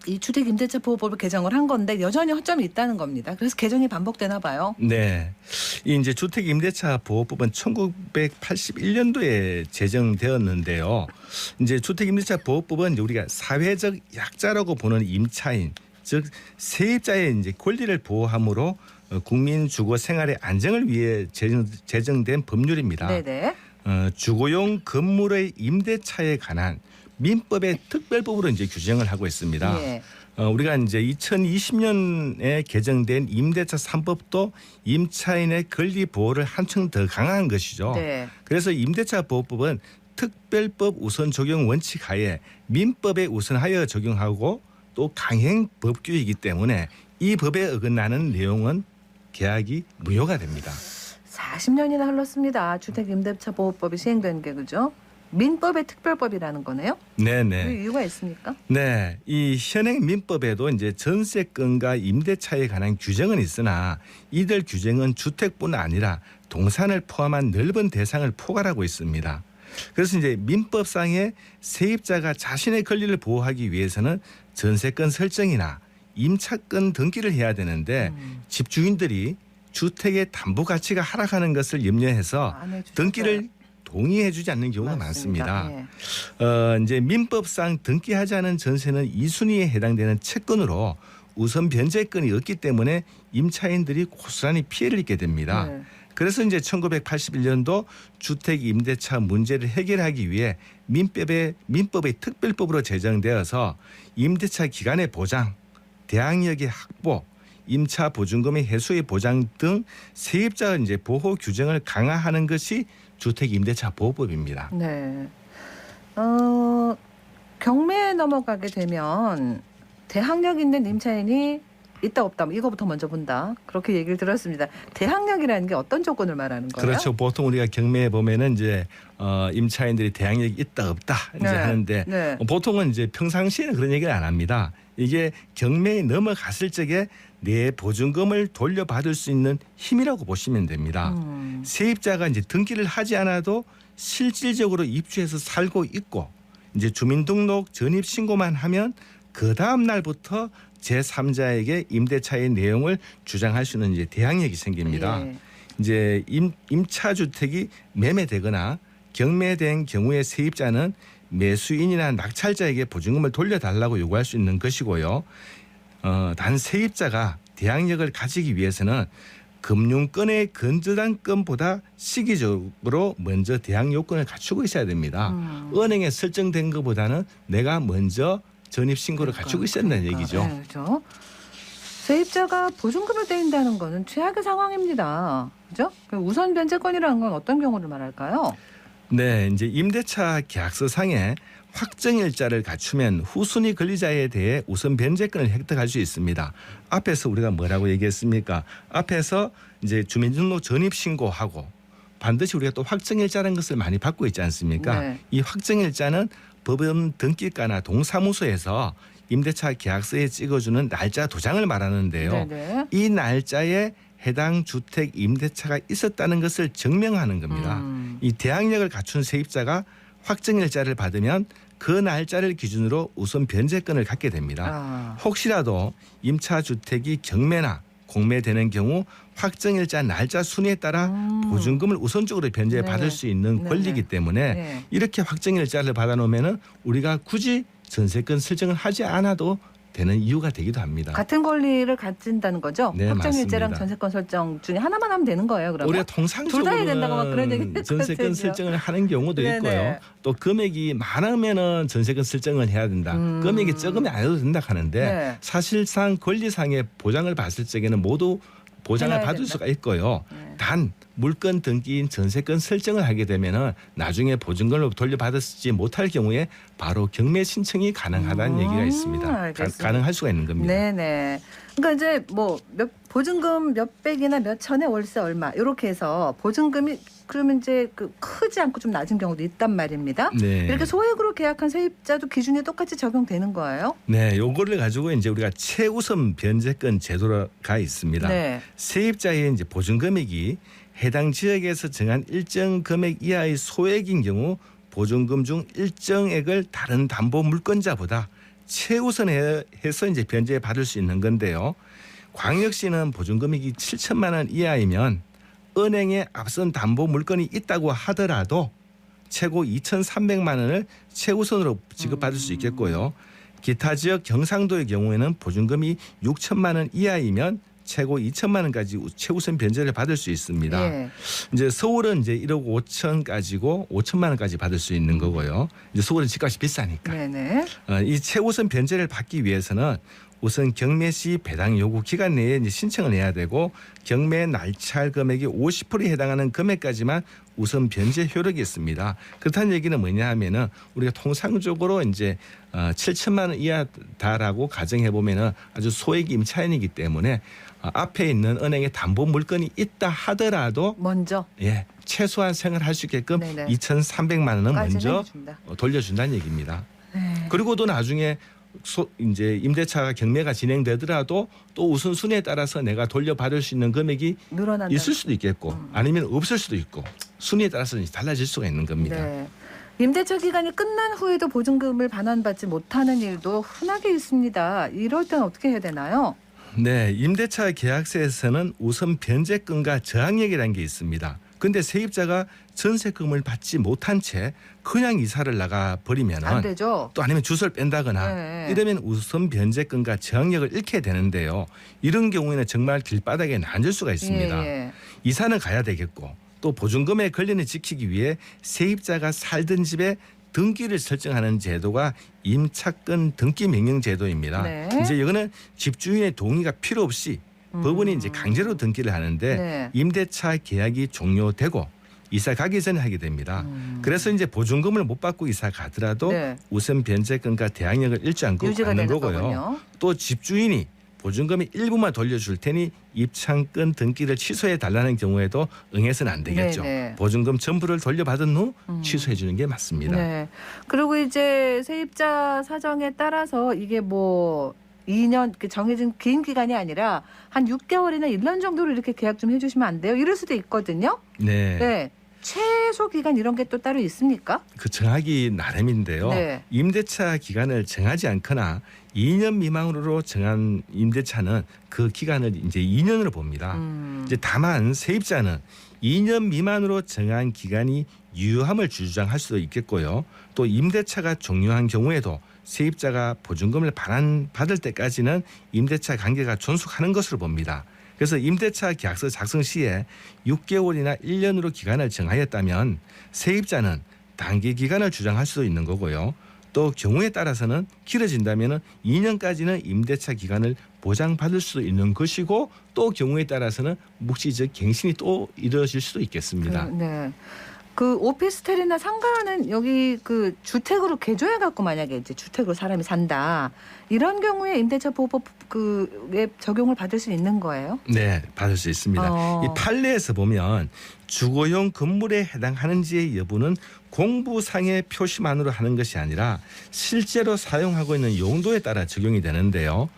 이 주택 임대차 보호법을 개정을 한 건데 여전히 허점이 있다는 겁니다. 그래서 개정이 반복되나 봐요. 네. 이 이제 주택 임대차 보호법은 1981년도에 제정되었는데요. 이제 주택 임대차 보호법은 이제 우리가 사회적 약자라고 보는 임차인, 즉 세입자의 이제 권리를 보호함으로 국민 주거 생활의 안정을 위해 제정된 법률입니다. 네네. 주거용 건물의 임대차에 관한 민법의 특별법으로 이제 규정을 하고 있습니다. 예. 우리가 이제 2020년에 개정된 임대차 3법도 임차인의 권리 보호를 한층 더 강화한 것이죠. 네. 그래서 임대차 보호법은 특별법 우선 적용 원칙 하에 민법에 우선하여 적용하고 또 강행 법규이기 때문에 이 법에 어긋나는 내용은 계약이 무효가 됩니다. 40년이나 흘렀습니다. 주택 임대차 보호법이 시행된 게 그죠? 민법의 특별법이라는 거네요. 네네. 그 이유가 있습니까? 네, 이 현행 민법에도 이제 전세권과 임대차에 관한 규정은 있으나 이들 규정은 주택뿐 아니라 동산을 포함한 넓은 대상을 포괄하고 있습니다. 그래서 이제 민법상에 세입자가 자신의 권리를 보호하기 위해서는 전세권 설정이나 임차권 등기를 해야 되는데 집주인들이 주택의 담보 가치가 하락하는 것을 염려해서 등기를 동의해주지 않는 경우가 많습니다. 이제 민법상 등기하지 않은 전세는 2순위에 해당되는 채권으로 우선 변제권이 없기 때문에 임차인들이 고스란히 피해를 입게 됩니다. 그래서 이제 1981년도 주택 임대차 문제를 해결하기 위해 민법의 특별법으로 제정되어서 임대차 기간의 보장, 대항력의 확보, 임차 보증금의 해소의 보장 등 세입자 이제 보호 규정을 강화하는 것이 주택 임대차 보호법입니다. 네. 경매에 넘어가게 되면 대항력 있는 임차인이 있다 없다 이거부터 먼저 본다. 그렇게 얘기를 들었습니다. 대항력이라는 게 어떤 조건을 말하는 거예요? 그렇죠. 보통 우리가 경매에 보면은 이제 임차인들이 대항력이 있다 없다 이제 하는데 보통은 이제 평상시에는 그런 얘기를 안 합니다. 이게 경매에 넘어갔을 적에 내 보증금을 돌려받을 수 있는 힘이라고 보시면 됩니다. 세입자가 이제 등기를 하지 않아도 실질적으로 입주해서 살고 있고 이제 주민등록 전입 신고만 하면 그 다음 날부터 제3자에게 임대차의 내용을 주장할 수 있는 이제 대항력이 생깁니다. 이제 임차 주택이 매매되거나 경매된 경우에 세입자는 매수인이나 낙찰자에게 보증금을 돌려달라고 요구할 수 있는 것이고요. 단 세입자가 대항력을 가지기 위해서는 금융권의 건전한 건보다 시기적으로 먼저 대항 요건을 갖추고 있어야 됩니다. 은행에 설정된 것보다는 내가 먼저 전입신고를 갖추고 있었다는 얘기죠. 네, 그렇죠. 세입자가 보증금을 떼인다는 것은 최악의 상황입니다. 그죠? 우선 변제권이라는 건 어떤 경우를 말할까요? 네, 이제 임대차 계약서상에 확정일자를 갖추면 후순위 권리자에 대해 우선 변제권을 획득할 수 있습니다. 앞에서 우리가 뭐라고 얘기했습니까? 앞에서 이제 주민등록 전입신고하고 반드시 우리가 또 확정일자라는 것을 많이 받고 있지 않습니까? 이 확정일자는 법원 등기과나 동사무소에서 임대차 계약서에 찍어주는 날짜 도장을 말하는데요. 이 날짜에 해당 주택 임대차가 있었다는 것을 증명하는 겁니다. 이 대항력을 갖춘 세입자가 확정일자를 받으면 그 날짜를 기준으로 우선 변제권을 갖게 됩니다. 혹시라도 임차 주택이 경매나 공매되는 경우 확정일자 날짜 순위에 따라 보증금을 우선적으로 변제해 받을 수 있는 권리이기 때문에 이렇게 확정일자를 받아놓으면 우리가 굳이 전세권 설정을 하지 않아도 되는 이유가 되기도 합니다. 같은 권리를 가진다는 거죠? 네, 확정일자랑 맞습니다. 전세권 설정 중에 하나만 하면 되는 거예요, 그러면? 우리가 통상적으로 둘 다 해야 된다고 막 그런 얘기 전세권 설정을 하는 경우도 있고요. 또 금액이 많으면은 전세권 설정을 해야 된다. 금액이 적으면 안 해도 된다 하는데 사실상 권리상의 보장을 봤을 적에는 모두 보장을 받을 수가 있고요. 단 물건 등기인 전세권 설정을 하게 되면은 나중에 보증금을 돌려받지 못할 경우에 바로 경매 신청이 가능하다는 얘기가 있습니다. 가능할 수가 있는 겁니다. 네네. 그러니까 이제 뭐 보증금 몇백이나 몇천에 월세 얼마 이렇게 해서 보증금이 그러면 이제 크지 않고 좀 낮은 경우도 있단 말입니다. 네. 이렇게 소액으로 계약한 세입자도 기준이 똑같이 적용되는 거예요? 네, 요거를 가지고 이제 우리가 최우선 변제권 제도가 있습니다. 세입자의 이제 보증금액이 해당 지역에서 정한 일정 금액 이하의 소액인 경우 보증금 중 일정액을 다른 담보 물권자보다 최우선해서 이제 변제해 받을 수 있는 건데요. 광역시는 보증금액이 7천만 원 이하이면 은행에 앞선 담보 물건이 있다고 하더라도 최고 2,300만 원을 최우선으로 지급받을 수 있겠고요. 기타 지역 경상도의 경우에는 보증금이 6천만 원 이하이면 최고 2천만 원까지 최우선 변제를 받을 수 있습니다. 이제 서울은 이제 1억 5천까지고 5천만 원까지 받을 수 있는 거고요. 이제 서울은 집값이 비싸니까. 이 최우선 변제를 받기 위해서는 우선 경매 시 배당 요구 기간 내에 이제 신청을 해야 되고 경매 날찰 금액이 50%에 해당하는 금액까지만 우선 변제 효력이 있습니다. 그렇다는 얘기는 뭐냐 하면은 우리가 통상적으로 이제 7천만 원 이하다라고 가정해 보면은 아주 소액 임차인이기 때문에 앞에 있는 은행에 담보 물건이 있다 하더라도 먼저 최소한 생활할 수 있게끔 2,300만 원은 먼저 돌려준다는 얘기입니다. 그리고 또 나중에 이제 임대차 경매가 진행되더라도 또 우선순위에 따라서 내가 돌려받을 수 있는 금액이 늘어난다. 있을 수도 있겠고 아니면 없을 수도 있고 순위에 따라서 달라질 수가 있는 겁니다. 네. 임대차 기간이 끝난 후에도 보증금을 반환받지 못하는 일도 흔하게 있습니다. 이럴 땐 어떻게 해야 되나요? 네, 임대차 계약서에서는 우선 변제금과 저항력이라는 게 있습니다. 근데 세입자가 전세금을 받지 못한 채 그냥 이사를 나가 버리면 안 되죠. 또 아니면 주소를 뺀다거나 네. 이러면 우선 변제금과 저항력을 잃게 되는데요. 이런 경우에는 정말 길바닥에 앉을 수가 있습니다. 예. 이사는 가야 되겠고 또 보증금의 권리를 지키기 위해 세입자가 살던 집에 등기를 설정하는 제도가 임차권 등기 명령 제도입니다. 네. 이제 이거는 집주인의 동의가 필요 없이 법원이 이제 강제로 등기를 하는데 네. 임대차 계약이 종료되고 이사 가기 전에 하게 됩니다. 그래서 이제 보증금을 못 받고 이사 가더라도 네. 우선 변제금과 대항력을 잃지 않고 유지가 받는 되는 거고요. 거군요. 또 집주인이 보증금의 일부만 돌려줄 테니 입창권 등기를 취소해 달라는 경우에도 응해서는 안 되겠죠. 네네. 보증금 전부를 돌려받은 후 취소해 주는 게 맞습니다. 네. 그리고 이제 세입자 사정에 따라서 이게 뭐 2년 정해진 긴 기간이 아니라 한 6개월이나 1년 정도로 이렇게 계약 좀 해주시면 안 돼요? 이럴 수도 있거든요. 네. 네. 최소 기간 이런 게 또 따로 있습니까? 그 정하기 나름인데요. 네. 임대차 기간을 정하지 않거나 2년 미만으로 정한 임대차는 그 기간을 이제 2년으로 봅니다. 이제 다만 세입자는 2년 미만으로 정한 기간이 유효함을 주장할 수도 있겠고요. 또 임대차가 종료한 경우에도 세입자가 보증금을 반환받을 때까지는 임대차 관계가 존속하는 것으로 봅니다. 그래서 임대차 계약서 작성 시에 6개월이나 1년으로 기간을 정하였다면 세입자는 단기 기간을 주장할 수도 있는 거고요. 또 경우에 따라서는 길어진다면 2년까지는 임대차 기간을 보장받을 수도 있는 것이고 또 경우에 따라서는 묵시적 갱신이 또 이루어질 수도 있겠습니다. 네. 그 오피스텔이나 상가는 여기 그 주택으로 개조해 갖고 만약에 이제 주택으로 사람이 산다 이런 경우에 임대차 보호법 그에 적용을 받을 수 있는 거예요? 네, 받을 수 있습니다. 이 판례에서 보면 주거용 건물에 해당하는지의 여부는 공부상의 표시만으로 하는 것이 아니라 실제로 사용하고 있는 용도에 따라 적용이 되는데요.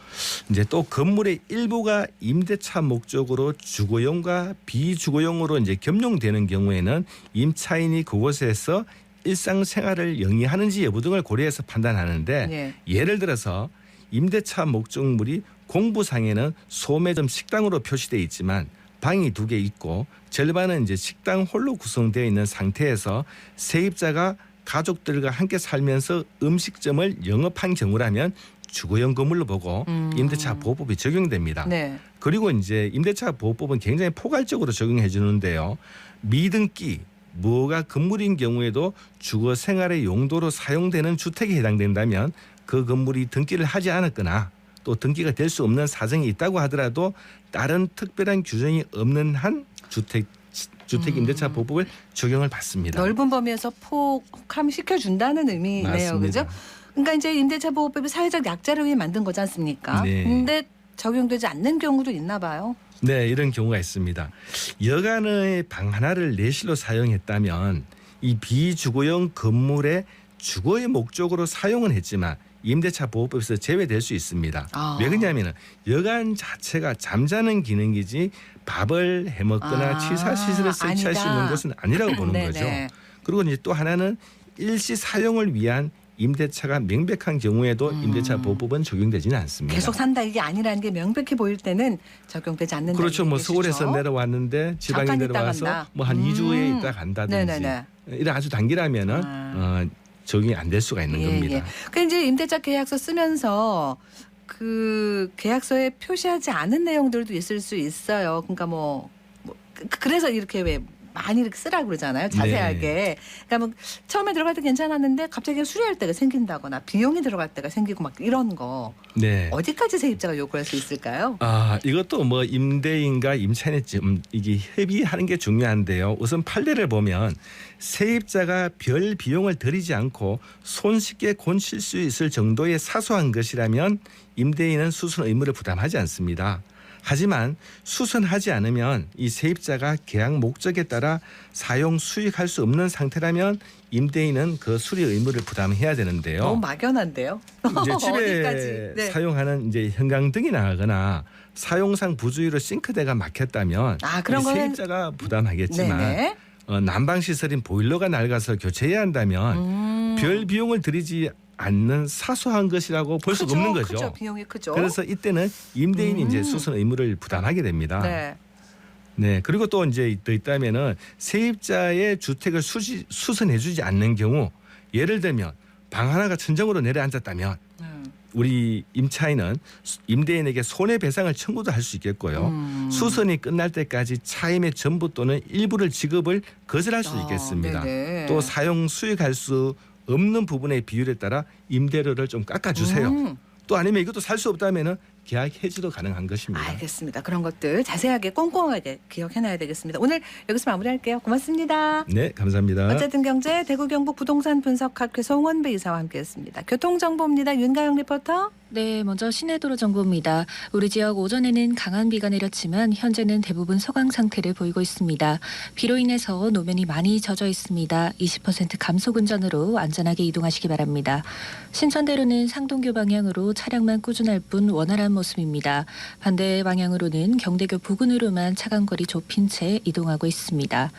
이제 또 건물의 일부가 임대차 목적으로 주거용과 비주거용으로 이제 겸용되는 경우에는 임차인이 그곳에서 일상생활을 영위하는지 여부 등을 고려해서 판단하는데 네. 예를 들어서 임대차 목적물이 공부상에는 소매점 식당으로 표시되어 있지만 방이 2개 있고 절반은 이제 식당 홀로 구성되어 있는 상태에서 세입자가 가족들과 함께 살면서 음식점을 영업한 경우라면 주거용 건물로 보고 임대차 보호법이 적용됩니다. 네. 그리고 이제 임대차 보호법은 굉장히 포괄적으로 적용해 주는데요. 미등기 무허가 건물인 경우에도 주거 생활의 용도로 사용되는 주택에 해당된다면 그 건물이 등기를 하지 않았거나 또 등기가 될 수 없는 사정이 있다고 하더라도 다른 특별한 규정이 없는 한 주택 임대차 보호법을 적용을 받습니다. 넓은 범위에서 포함시켜 준다는 의미네요. 맞습니다. 그죠? 그러니까 이제 임대차 보호법이 사회적 약자를 위해 만든 거지 않습니까? 네. 근데 적용되지 않는 경우도 있나 봐요. 네, 이런 경우가 있습니다. 여간의 방 하나를 내실로 사용했다면 이 비주거용 건물의 주거의 목적으로 사용은 했지만 임대차 보호법에서 제외될 수 있습니다. 왜 그러냐면 여간 자체가 잠자는 기능이지 밥을 해먹거나 취사시설을 설치할 수 있는 것은 아니라고 보는 거죠. 그리고 이제 또 하나는 일시 사용을 위한 임대차가 명백한 경우에도 임대차 보호법은 적용되지는 않습니다. 계속 산다 이게 아니라는 게 명백히 보일 때는 적용되지 않는다. 그렇죠. 뭐 서울에서 내려왔는데 지방에 잠깐 내려와서 뭐 한 2주에 있다 간다든지 네네네. 이런 아주 단기라면은 적용이 안 될 수가 있는 겁니다. 그 이제 임대차 계약서 쓰면서 그 계약서에 표시하지 않은 내용들도 있을 수 있어요. 그러니까 그래서 이렇게 왜 많이 이렇게 쓰라고 그러잖아요. 자세하게. 네. 그러니까 뭐 처음에 들어갈 때 괜찮았는데 갑자기 수리할 때가 생긴다거나 비용이 들어갈 때가 생기고 막 이런 거. 네. 어디까지 세입자가 요구할 수 있을까요? 이것도 뭐 임대인과 임차인의 이게 협의하는 게 중요한데요. 우선 판례를 보면 세입자가 별 비용을 들이지 않고 손쉽게 고칠 수 있을 정도의 사소한 것이라면 임대인은 수선 의무를 부담하지 않습니다. 하지만 수선하지 않으면 이 세입자가 계약 목적에 따라 사용 수익할 수 없는 상태라면 임대인은 그 수리 의무를 부담해야 되는데요. 너무 막연한데요. 이제 집에 어디까지? 네. 사용하는 이제 형광등이 나가거나 사용상 부주의로 싱크대가 막혔다면 그런 이 거는 세입자가 부담하겠지만 네네. 난방 시설인 보일러가 낡아서 교체해야 한다면 별 비용을 들이지 않는 사소한 것이라고 볼 수가 없는 거죠. 크죠. 비용이 크죠. 그래서 이때는 임대인이 이제 수선 의무를 부담하게 됩니다. 네. 네. 그리고 또 이제 더 있다면은 세입자의 주택을 수선해주지 않는 경우, 예를 들면 방 하나가 천정으로 내려앉았다면 우리 임차인은 임대인에게 손해배상을 청구도 할 수 있겠고요. 수선이 끝날 때까지 차임의 전부 또는 일부를 지급을 거절할 수 있겠습니다. 네네. 또 사용 수익할 수 없는 부분의 비율에 따라 임대료를 좀 깎아주세요. 또 아니면 이것도 살 수 없다면은 계약 해지도 가능한 것입니다. 알겠습니다. 그런 것들 자세하게 꼼꼼하게 기억해놔야 되겠습니다. 오늘 여기서 마무리할게요. 고맙습니다. 네, 감사합니다. 어쨌든 경제 대구 경북 부동산 분석학회 송원배 이사와 함께했습니다. 교통정보입니다. 윤가영 리포터. 네, 먼저 시내도로 정보입니다. 우리 지역 오전에는 강한 비가 내렸지만 현재는 대부분 소강 상태를 보이고 있습니다. 비로 인해서 노면이 많이 젖어 있습니다. 20% 감속 운전으로 안전하게 이동하시기 바랍니다. 신천대로는 상동교 방향으로 차량만 꾸준할 뿐 원활한 모습입니다. 반대 방향으로는 경대교 부근으로만 차간거리 좁힌 채 이동하고 있습니다.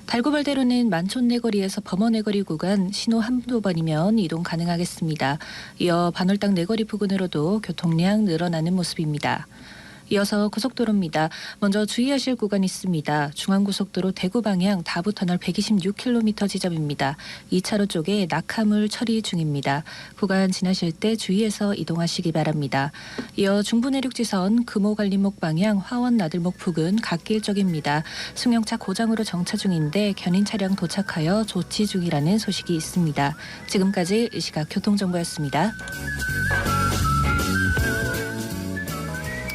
달구벌대로는 만촌내거리에서 범어내거리 구간 신호 한두 번이면 이동 가능하겠습니다. 이어 반월당 내거리 부근으로도 교통량 늘어나는 모습입니다. 이어서 고속도로입니다. 먼저 주의하실 구간이 있습니다. 중앙고속도로 대구 방향 다부터널 126km 지점입니다. 2차로 쪽에 낙하물 처리 중입니다. 구간 지나실 때 주의해서 이동하시기 바랍니다. 이어 중부내륙지선 금호관리목 방향 화원 나들목 부근 갓길 쪽입니다. 승용차 고장으로 정차 중인데 견인 차량 도착하여 조치 중이라는 소식이 있습니다. 지금까지 이 시각 교통정보였습니다.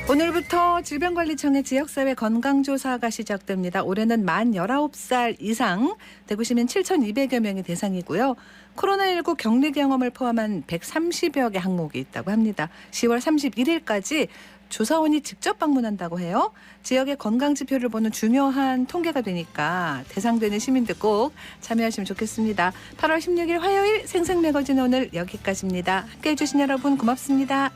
오늘부터 질병관리청의 지역사회 건강조사가 시작됩니다. 올해는 만 19살 이상 대구 시민 7,200여 명이 대상이고요. 코로나19 격리 경험을 포함한 130여 개 항목이 있다고 합니다. 10월 31일까지 조사원이 직접 방문한다고 해요. 지역의 건강지표를 보는 중요한 통계가 되니까 대상되는 시민들 꼭 참여하시면 좋겠습니다. 8월 16일 화요일 생생매거진 오늘 여기까지입니다. 함께해 주신 여러분 고맙습니다.